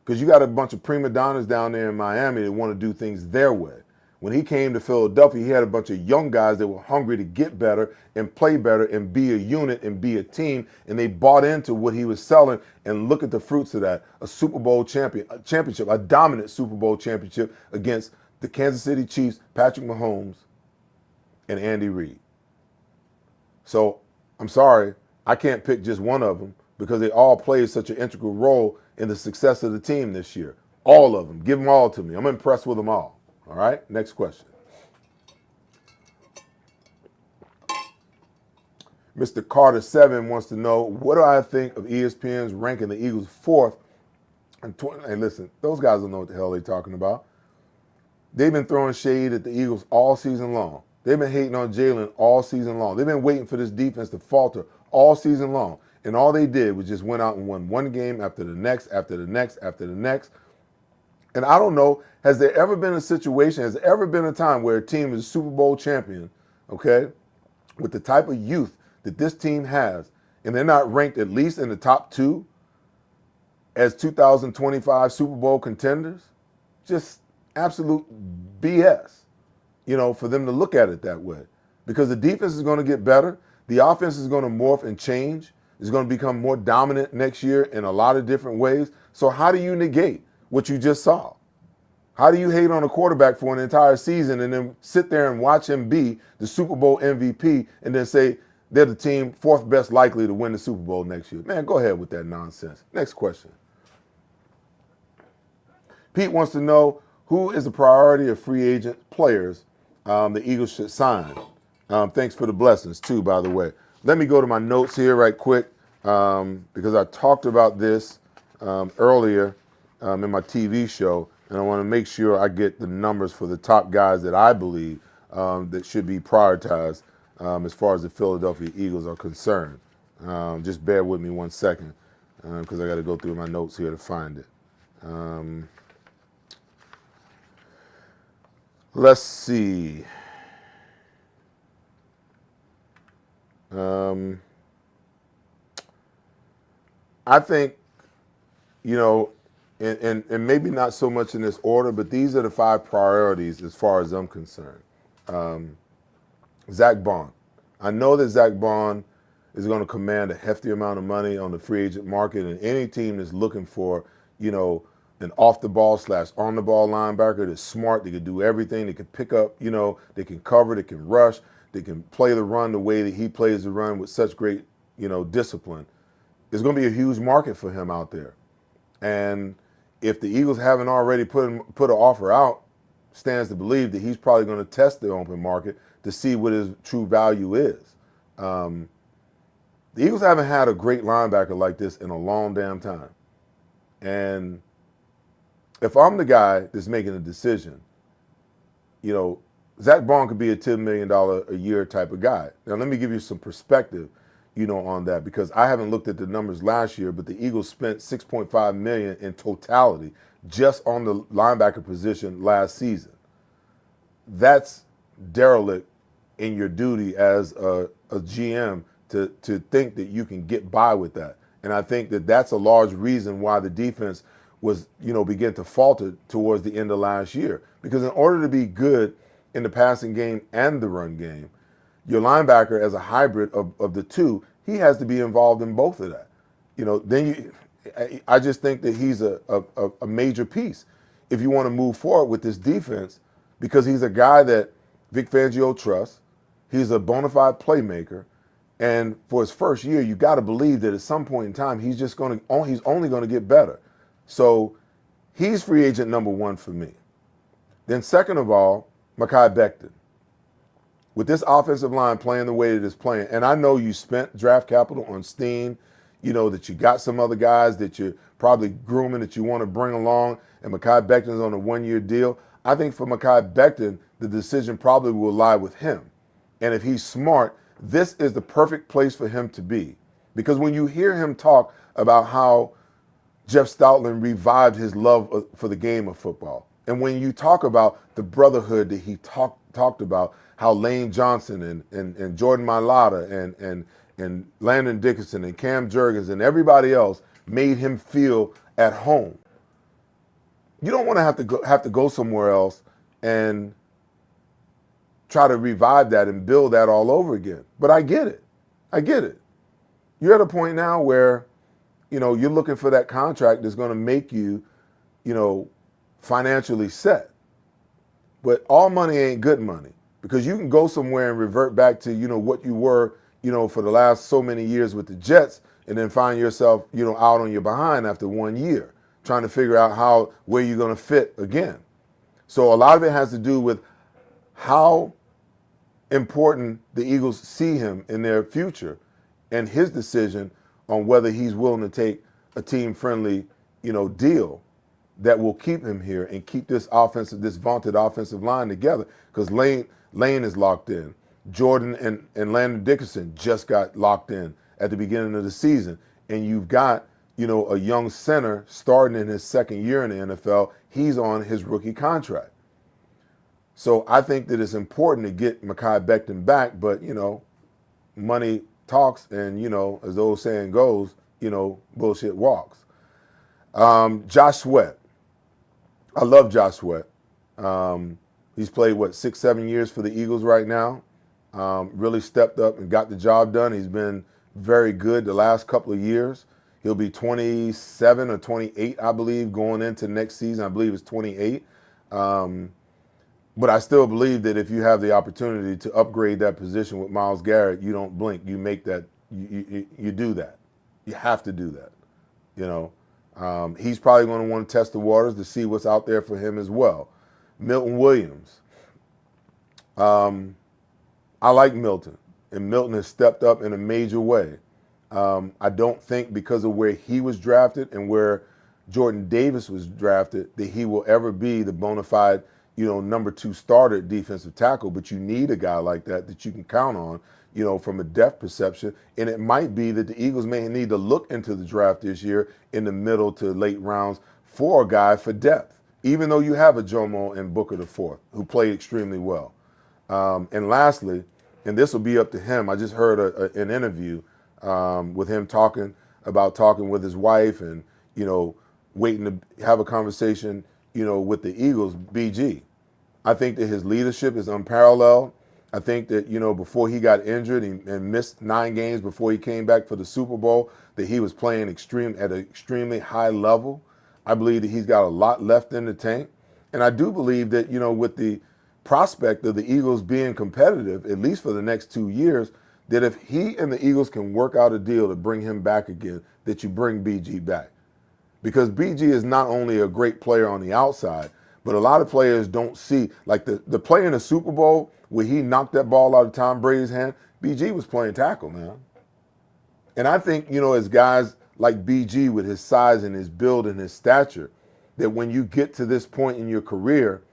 Speaker 1: Because you got a bunch of prima donnas down there in Miami that want to do things their way. When he came to Philadelphia, he had a bunch of young guys that were hungry to get better and play better and be a unit and be a team, and they bought into what he was selling, and look at the fruits of that. A Super Bowl championship, a dominant Super Bowl championship against the Kansas City Chiefs, Patrick Mahomes, and Andy Reid. So, I'm sorry, I can't pick just one of them because they all played such an integral role in the success of the team this year. All of them. Give them all to me. I'm impressed with them all. All right? Next question. Mr. Carter 7 wants to know, what do I think of ESPN's ranking the Eagles fourth? Hey, listen, those guys don't know what the hell they're talking about. They've been throwing shade at the Eagles all season long. They've been hating on Jalen all season long. They've been waiting for this defense to falter all season long. And all they did was just went out and won one game after the next, after the next, after the next. And I don't know, has there ever been a situation, has there ever been a time where a team is a Super Bowl champion, okay, with the type of youth that this team has, and they're not ranked at least in the top two as 2025 Super Bowl contenders? Just absolute BS, for them to look at it that way. Because the defense is going to get better. The offense is going to morph and change. It's going to become more dominant next year in a lot of different ways. So how do you negate what you just saw? How do you hate on a quarterback for an entire season and then sit there and watch him be the Super Bowl MVP and then say they're the team fourth best likely to win the Super Bowl next year? Man, go ahead with that nonsense. Next question. Pete wants to know, who is the priority of free agent players the Eagles should sign? Thanks for the blessings, too, by the way. Let me go to my notes here right quick because I talked about this earlier in my TV show, and I want to make sure I get the numbers for the top guys that I believe that should be prioritized as far as the Philadelphia Eagles are concerned. Just bear with me 1 second because I got to go through my notes here to find it. Let's see. I think, and maybe not so much in this order, but these are the 5 priorities as far as I'm concerned. Zach Bond. I know that Zach Bond is going to command a hefty amount of money on the free agent market, and any team that's looking for, an off-the-ball / on-the-ball linebacker that's smart, they can do everything, they can pick up, they can cover, they can rush, they can play the run the way that he plays the run with such great, discipline. There's going to be a huge market for him out there. And if the Eagles haven't already put an offer out, stands to believe that he's probably going to test the open market to see what his true value is. The Eagles haven't had a great linebacker like this in a long damn time. And if I'm the guy that's making a decision, Zach Bond could be a $10 million a year type of guy. Now, let me give you some perspective, on that, because I haven't looked at the numbers last year, but the Eagles spent $6.5 million in totality just on the linebacker position last season. That's derelict in your duty as a GM to think that you can get by with that. And I think that that's a large reason why the defense was, begin to falter towards the end of last year. Because in order to be good in the passing game and the run game, your linebacker as a hybrid of the two, he has to be involved in both of that. I just think that he's a major piece if you want to move forward with this defense, because he's a guy that Vic Fangio trusts. He's a bona fide playmaker. And for his first year, you got to believe that at some point in time, he's only going to get better. So he's free agent number 1 for me. Then second of all, Mekhi Becton. with this offensive line playing the way that it's playing, and I know you spent draft capital on Steen, that you got some other guys that you're probably grooming that you want to bring along, and Mekhi Becton's on a 1-year deal. I think for Mekhi Becton, the decision probably will lie with him. And if he's smart, this is the perfect place for him to be. Because when you hear him talk about how Jeff Stoutland revived his love for the game of football, and when you talk about the brotherhood that he talked about, how Lane Johnson and Jordan Mailata and Landon Dickerson and Cam Jurgens and everybody else made him feel at home. You don't want to have to go somewhere else and try to revive that and build that all over again. But I get it. I get it. You're at a point now where, you're looking for that contract that's going to make you, financially set. But all money ain't good money, because you can go somewhere and revert back to, what you were, for the last so many years with the Jets, and then find yourself, out on your behind after 1 year, trying to figure out where you're going to fit again. So a lot of it has to do with how important the Eagles see him in their future and his decision on whether he's willing to take a team-friendly, deal that will keep him here and keep this vaunted offensive line together. Because Lane is locked in. Jordan and Landon Dickerson just got locked in at the beginning of the season. And you've got, a young center starting in his second year in the NFL. He's on his rookie contract. So I think that it's important to get Mekhi Becton back, but, money talks and, as the old saying goes, bullshit walks. Josh Sweat. I love Josh Sweat. He's played, 6-7 years for the Eagles right now. Really stepped up and got the job done. He's been very good the last couple of years. He'll be 27 or 28, I believe, going into next season. I believe it's 28. But I still believe that if you have the opportunity to upgrade that position with Myles Garrett, you don't blink. You make that. You do that. You have to do that. He's probably going to want to test the waters to see what's out there for him as well. Milton Williams. I like Milton, and Milton has stepped up in a major way. I don't think because of where he was drafted and where Jordan Davis was drafted that he will ever be the bona fide, number 2 starter at defensive tackle, but you need a guy like that you can count on, from a depth perception. And it might be that the Eagles may need to look into the draft this year in the middle to late rounds for a guy for depth, even though you have a Jomo and Booker IV, who played extremely well. And lastly, and this will be up to him, I just heard an interview with him talking with his wife and, waiting to have a conversation, with the Eagles, BG. I think that his leadership is unparalleled. I think that, before he got injured and missed 9 games before he came back for the Super Bowl, that he was playing at an extremely high level. I believe that he's got a lot left in the tank. And I do believe that, with the prospect of the Eagles being competitive, at least for the next 2 years, that if he and the Eagles can work out a deal to bring him back again, that you bring BG back. Because BG is not only a great player on the outside, but a lot of players don't see, like the play in the Super Bowl where he knocked that ball out of Tom Brady's hand, BG was playing tackle, man. And I think, as guys like BG with his size and his build and his stature, that when you get to this point in your career,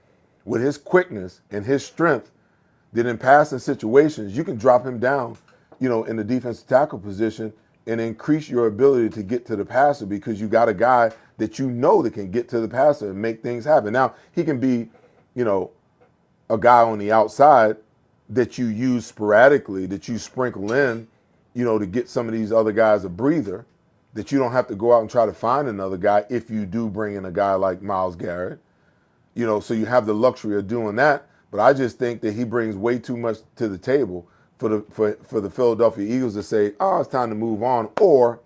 Speaker 1: with his quickness and his strength, that in passing situations, you can drop him down, in the defensive tackle position and increase your ability to get to the passer because you got a guy that that can get to the passer and make things happen. Now, he can be, a guy on the outside that you use sporadically, that you sprinkle in, to get some of these other guys a breather, that you don't have to go out and try to find another guy if you do bring in a guy like Myles Garrett. So you have the luxury of doing that. But I just think that he brings way too much to the table for the Philadelphia Eagles to say, oh, it's time to move on. Or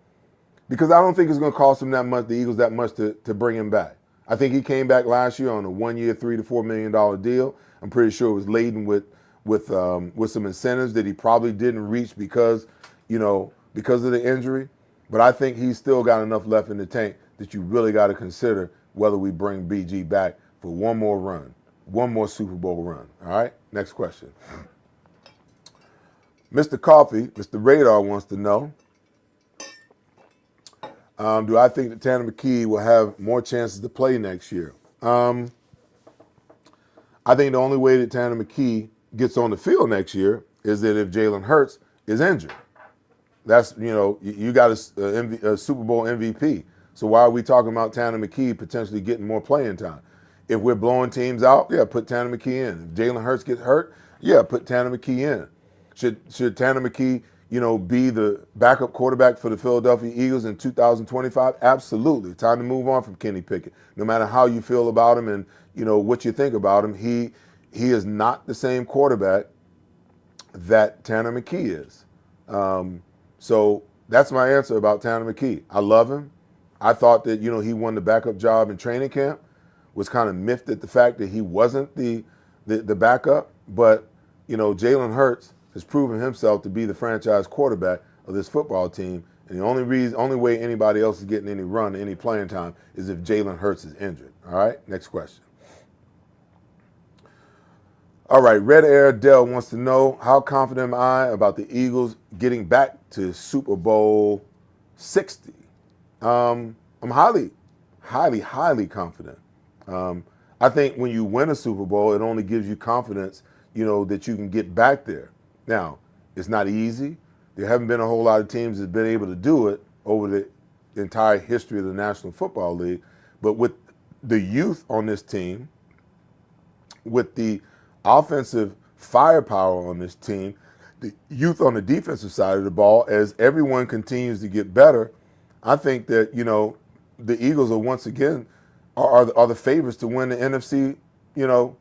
Speaker 1: because I don't think it's going to cost him the Eagles that much to bring him back. I think he came back last year on a 1-year, $3 to $4 million deal. I'm pretty sure it was laden with some incentives that he probably didn't reach because of the injury. But I think he's still got enough left in the tank that you really got to consider whether we bring BG back for one more run, one more Super Bowl run. All right, next question. Mr. Coffee, Mr. Radar wants to know, do I think that Tanner McKee will have more chances to play next year? I think the only way that Tanner McKee gets on the field next year is that if Jalen Hurts is injured. That's, you got a Super Bowl MVP. So why are we talking about Tanner McKee potentially getting more playing time? If we're blowing teams out, yeah, put Tanner McKee in. If Jalen Hurts gets hurt, yeah, put Tanner McKee in. Should Tanner McKee, be the backup quarterback for the Philadelphia Eagles in 2025? Absolutely. Time to move on from Kenny Pickett. No matter how you feel about him and, what you think about him, he is not the same quarterback that Tanner McKee is. So that's my answer about Tanner McKee. I love him. I thought that, he won the backup job in training camp, was kind of miffed at the fact that he wasn't the backup. But, Jalen Hurts has proven himself to be the franchise quarterback of this football team. And the only way anybody else is getting any run, any playing time is if Jalen Hurts is injured. All right, next question. All right, Red Air Dell wants to know, how confident am I about the Eagles getting back to Super Bowl 60? I'm highly, highly, highly confident. I think when you win a Super Bowl, it only gives you confidence, that you can get back there. Now, it's not easy. There haven't been a whole lot of teams that have been able to do it over the entire history of the National Football League. But with the youth on this team, with the offensive firepower on this team, the youth on the defensive side of the ball, as everyone continues to get better, I think that, the Eagles are once again are the favorites to win the NFC,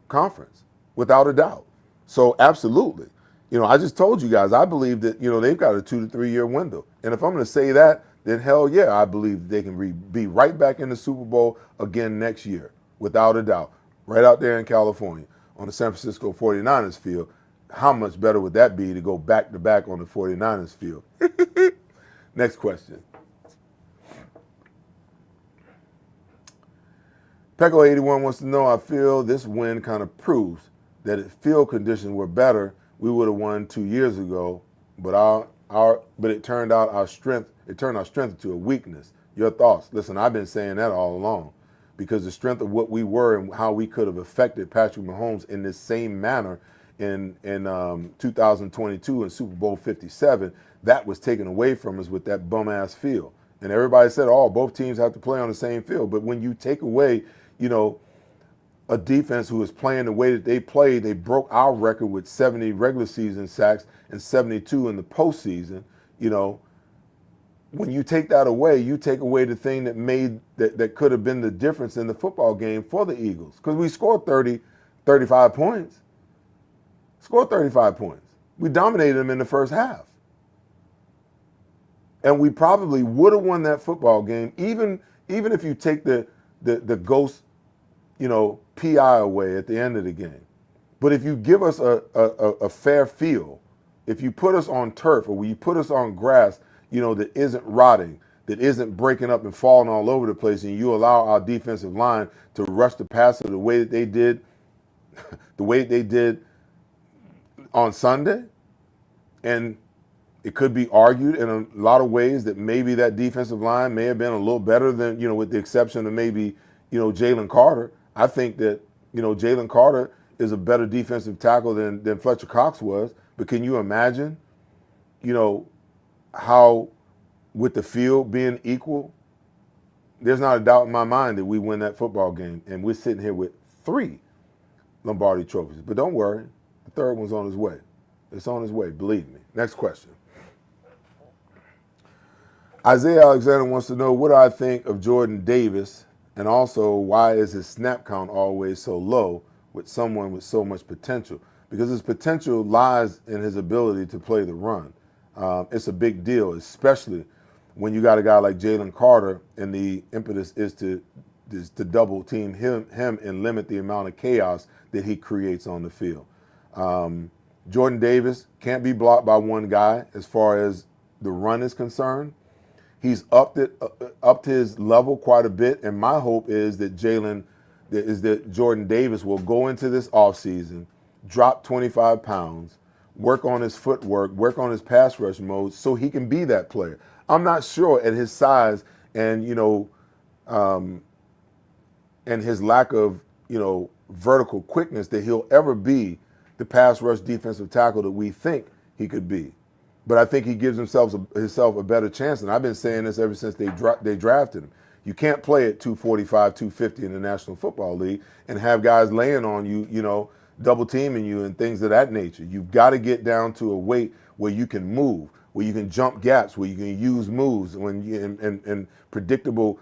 Speaker 1: conference, without a doubt. So absolutely. I just told you guys, I believe that, they've got a 2 to 3 year window. And if I'm going to say that, then hell yeah, I believe they can be right back in the Super Bowl again next year, without a doubt, right out there in California on the San Francisco 49ers field. How much better would that be to go back to back on the 49ers field? Next question. Pecco81 wants to know, I feel this win kind of proves that if field conditions were better, we would have won 2 years ago, but it turned our strength into a weakness. Your thoughts? Listen, I've been saying that all along, because the strength of what we were and how we could have affected Patrick Mahomes in this same manner in 2022 in Super Bowl 57, that was taken away from us with that bum-ass field. And everybody said, oh, both teams have to play on the same field. But when you take away, a defense who is playing the way that they played, they broke our record with 70 regular season sacks and 72 in the postseason. When you take that away, you take away the thing that could have been the difference in the football game for the Eagles. Because we scored 35 points. Scored 35 points. We dominated them in the first half. And we probably would have won that football game, even if you take the ghost, PI away at the end of the game. But if you give us a fair field, if you put us on turf or you put us on grass, that isn't rotting, that isn't breaking up and falling all over the place, and you allow our defensive line to rush the passer the way that they did, on Sunday, and it could be argued in a lot of ways that maybe that defensive line may have been a little better than, with the exception of maybe, Jalen Carter. I think that, Jalen Carter is a better defensive tackle than Fletcher Cox was. But can you imagine, how with the field being equal, there's not a doubt in my mind that we win that football game. And we're sitting here with 3 Lombardi trophies. But don't worry, the third one's on his way. It's on his way, believe me. Next question. Isaiah Alexander wants to know, what do I think of Jordan Davis, and also why is his snap count always so low with someone with so much potential? Because his potential lies in his ability to play the run. It's a big deal, especially when you got a guy like Jalen Carter, and the impetus is to double team him and limit the amount of chaos that he creates on the field. Jordan Davis can't be blocked by one guy as far as the run is concerned. He's upped his level quite a bit, and my hope is that Jordan Davis will go into this offseason, drop 25 pounds, work on his footwork, work on his pass rush mode so he can be that player. I'm not sure at his size and, and his lack of, vertical quickness that he'll ever be the pass rush defensive tackle that we think he could be. But I think he gives himself a better chance. And I've been saying this ever since they drafted him. You can't play at 245, 250 in the National Football League and have guys laying on you, double teaming you and things of that nature. You've got to get down to a weight where you can move, where you can jump gaps, where you can use moves, and predictable,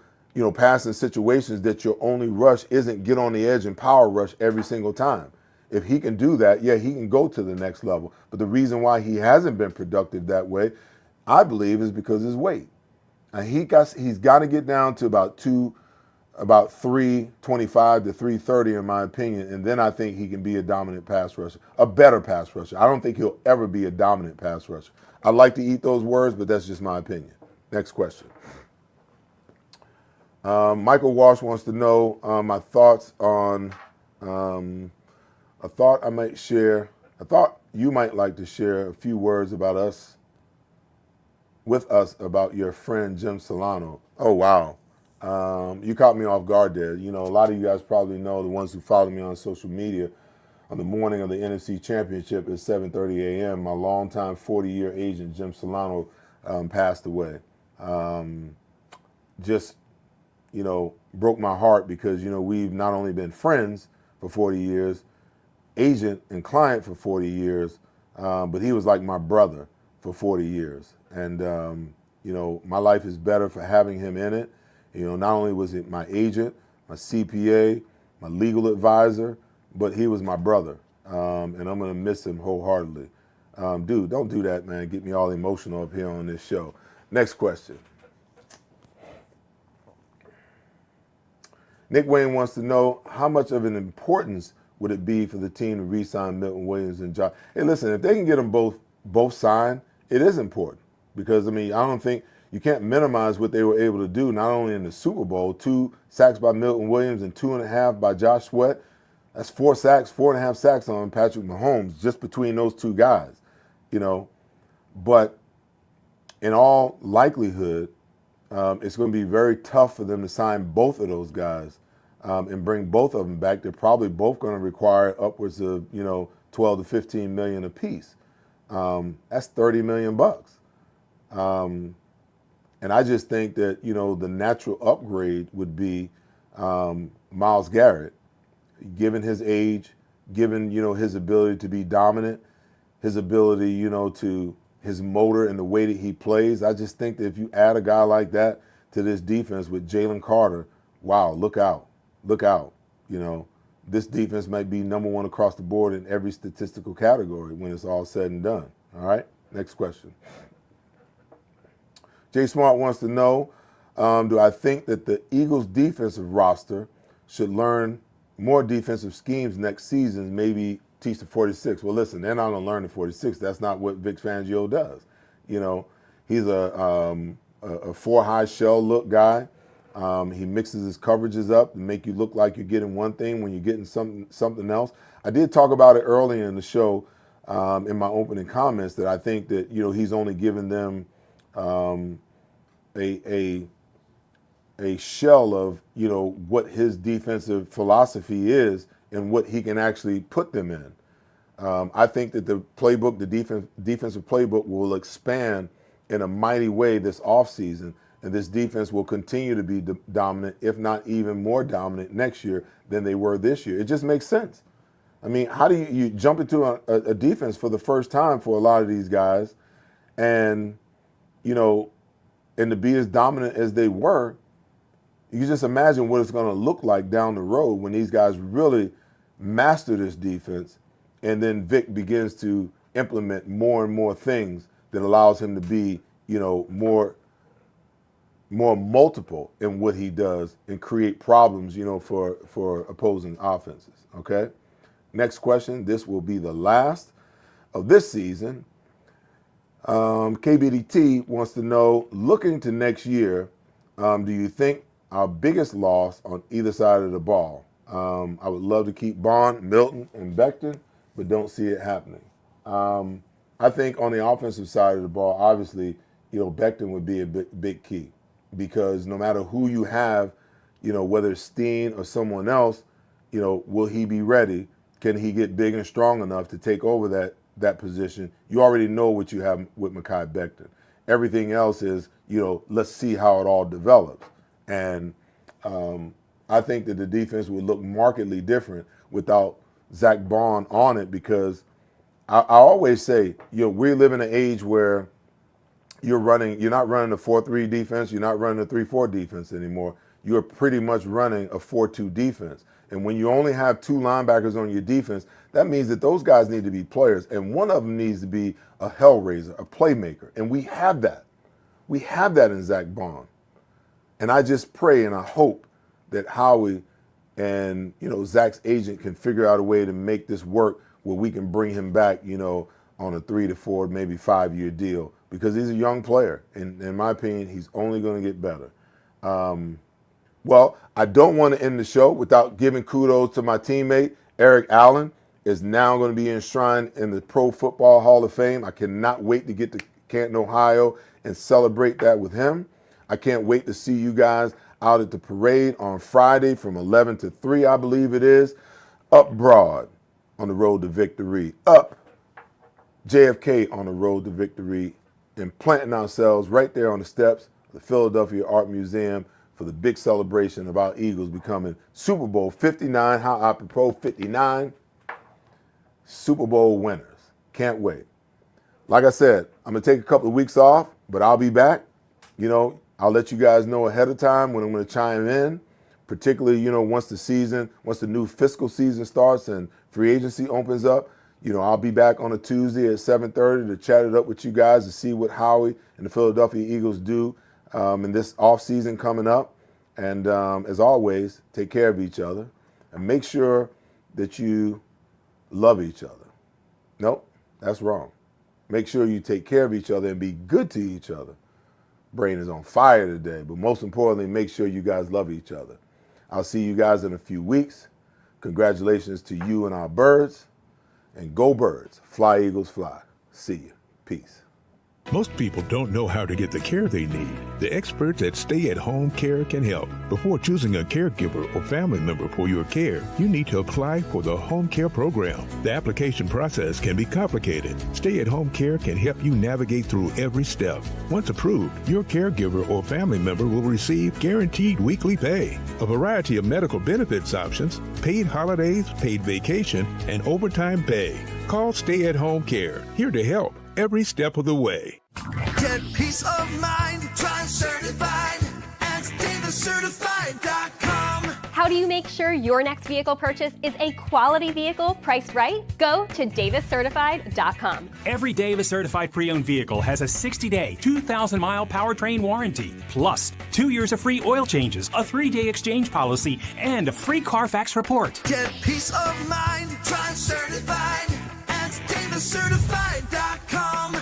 Speaker 1: passing situations that your only rush isn't get on the edge and power rush every single time. If he can do that, yeah, he can go to the next level. But the reason why he hasn't been productive that way, I believe, is because of his weight. And he's got to get down to about 325 to 330, in my opinion, and then I think he can be a dominant pass rusher, a better pass rusher. I don't think he'll ever be a dominant pass rusher. I like to eat those words, but that's just my opinion. Next question. Michael Walsh wants to know my thoughts on I thought you might like to share a few words with us about your friend Jim Solano. Oh, wow. You caught me off guard there. A lot of you guys probably know, the ones who follow me on social media, on the morning of the NFC Championship at 7:30 a.m., my longtime 40-year agent, Jim Solano, passed away. Just, broke my heart because, we've not only been friends for 40 years, agent and client for 40 years, but he was like my brother for 40 years. And, my life is better for having him in it. Not only was it my agent, my CPA, my legal advisor, but he was my brother. And I'm going to miss him wholeheartedly. Dude, don't do that, man. Get me all emotional up here on this show. Next question. Nick Wayne wants to know, how much of an importance would it be for the team to re-sign Milton Williams and Josh? Hey, listen, if they can get them both signed, it is important. Because, I don't think you can't minimize what they were able to do, not only in the Super Bowl, 2 sacks by Milton Williams and 2.5 by Josh Sweat. That's 4 sacks, 4.5 sacks on Patrick Mahomes just between those two guys, But in all likelihood, it's going to be very tough for them to sign both of those guys and bring both of them back. They're probably both going to require upwards of 12 to 15 million apiece. That's $30 million bucks. And I just think that the natural upgrade would be Myles Garrett, given his age, given his ability to be dominant, his ability to his motor and the way that he plays. I just think that if you add a guy like that to this defense with Jalen Carter, wow, look out. This defense might be number 1 across the board in every statistical category when it's all said and done. All right, next question. Jay Smart wants to know, do I think that the Eagles' defensive roster should learn more defensive schemes next season, maybe teach the 46? Well, listen, they're not going to learn the 46. That's not what Vic Fangio does. He's a 4-high shell look guy. He mixes his coverages up to make you look like you're getting one thing when you're getting something else. I did talk about it earlier in the show in my opening comments that I think that he's only given them a shell of what his defensive philosophy is and what he can actually put them in. I think that the playbook, the defensive playbook, will expand in a mighty way this offseason, and this defense will continue to be dominant, if not even more dominant next year than they were this year. It just makes sense. How do you jump into a defense for the first time for a lot of these guys, and and to be as dominant as they were? You just imagine what it's going to look like down the road when these guys really master this defense, and then Vic begins to implement more and more things that allows him to be, more multiple in what he does and create problems, for opposing offenses. Okay. Next question. This will be the last of this season. KBDT wants to know, looking to next year, do you think our biggest loss on either side of the ball? I would love to keep Bond, Milton, and Becton, but don't see it happening. I think on the offensive side of the ball, obviously, Becton would be a big key because no matter who you have, whether it's Steen or someone else, will he be ready? Can he get big and strong enough to take over that position? You already know what you have with Mekhi Becton. Everything else is, let's see how it all develops. And I think that the defense would look markedly different without Zach Bond on it because I always say, we live in an age where you're not running a 4-3 defense, you're not running a 3-4 defense anymore. You're pretty much running a 4-2 defense. And when you only have 2 linebackers on your defense, that means that those guys need to be players. And one of them needs to be a hellraiser, a playmaker. And we have that. We have that in Zach Bond. And I just pray and I hope that Howie and, Zach's agent can figure out a way to make this work where we can bring him back, on a 3 to 4, maybe 5-year deal because he's a young player. And in my opinion, he's only going to get better. Well, I don't want to end the show without giving kudos to my teammate, Eric Allen, is now going to be enshrined in the Pro Football Hall of Fame. I cannot wait to get to Canton, Ohio and celebrate that with him. I can't wait to see you guys out at the parade on Friday from 11 to 3, I believe it is, up Broad on the road to victory, up JFK on the road to victory, and planting ourselves right there on the steps of the Philadelphia Art Museum for the big celebration of our Eagles becoming Super Bowl 59, how apropos, 59 Super Bowl winners. Can't wait. Like I said, I'm going to take a couple of weeks off, but I'll be back. I'll let you guys know ahead of time when I'm going to chime in, particularly, once the new fiscal season starts and free agency opens up. I'll be back on a Tuesday at 7:30 to chat it up with you guys to see what Howie and the Philadelphia Eagles do in this offseason coming up. And as always, take care of each other and make sure that you love each other. Nope, that's wrong. Make sure you take care of each other and be good to each other. Brain is on fire today, but most importantly, make sure you guys love each other. I'll see you guys in a few weeks. Congratulations to you and our birds. And go birds. Fly, Eagles, fly. See you. Peace.
Speaker 6: Most people don't know how to get the care they need. The experts at Stay at Home Care can help. Before choosing a caregiver or family member for your care, you need to apply for the home care program. The application process can be complicated. Stay at Home Care can help you navigate through every step. Once approved, your caregiver or family member will receive guaranteed weekly pay, a variety of medical benefits options, paid holidays, paid vacation, and overtime pay. Call Stay at Home Care, here to help every step of the way.
Speaker 7: Get peace of mind, try certified at DavisCertified.com.
Speaker 8: How do you make sure your next vehicle purchase is a quality vehicle priced right? Go to DavisCertified.com.
Speaker 9: Every Davis certified pre-owned vehicle has a 60-day, 2,000-mile powertrain warranty, plus 2 years of free oil changes, a 3-day exchange policy, and a free Carfax report.
Speaker 7: Get peace of mind, try certified at DavisCertified.com.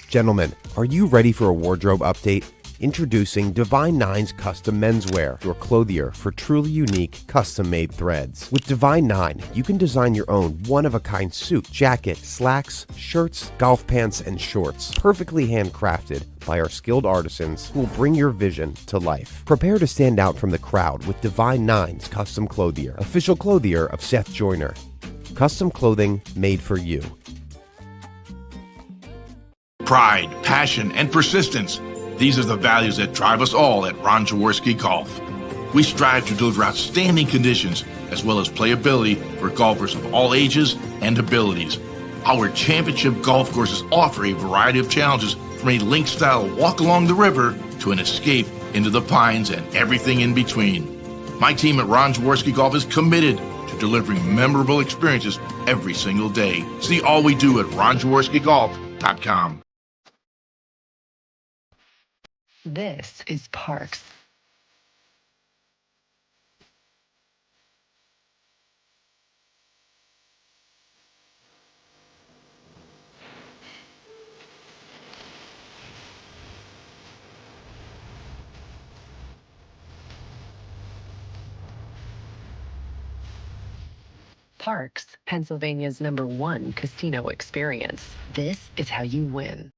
Speaker 10: Gentlemen, are you ready for a wardrobe update? Introducing Divine Nine's Custom Menswear, your clothier for truly unique, custom-made threads. With Divine Nine, you can design your own one-of-a-kind suit, jacket, slacks, shirts, golf pants, and shorts, perfectly handcrafted by our skilled artisans who will bring your vision to life. Prepare to stand out from the crowd with Divine Nine's Custom Clothier, official clothier of Seth Joyner. Custom clothing made for you.
Speaker 11: Pride, passion, and persistence. These are the values that drive us all at Ron Jaworski Golf. We strive to deliver outstanding conditions as well as playability for golfers of all ages and abilities. Our championship golf courses offer a variety of challenges from a link-style walk along the river to an escape into the pines and everything in between. My team at Ron Jaworski Golf is committed to delivering memorable experiences every single day. See all we do at ronjaworskigolf.com.
Speaker 12: This is Parks. Parks, Pennsylvania's #1 casino experience. This is how you win.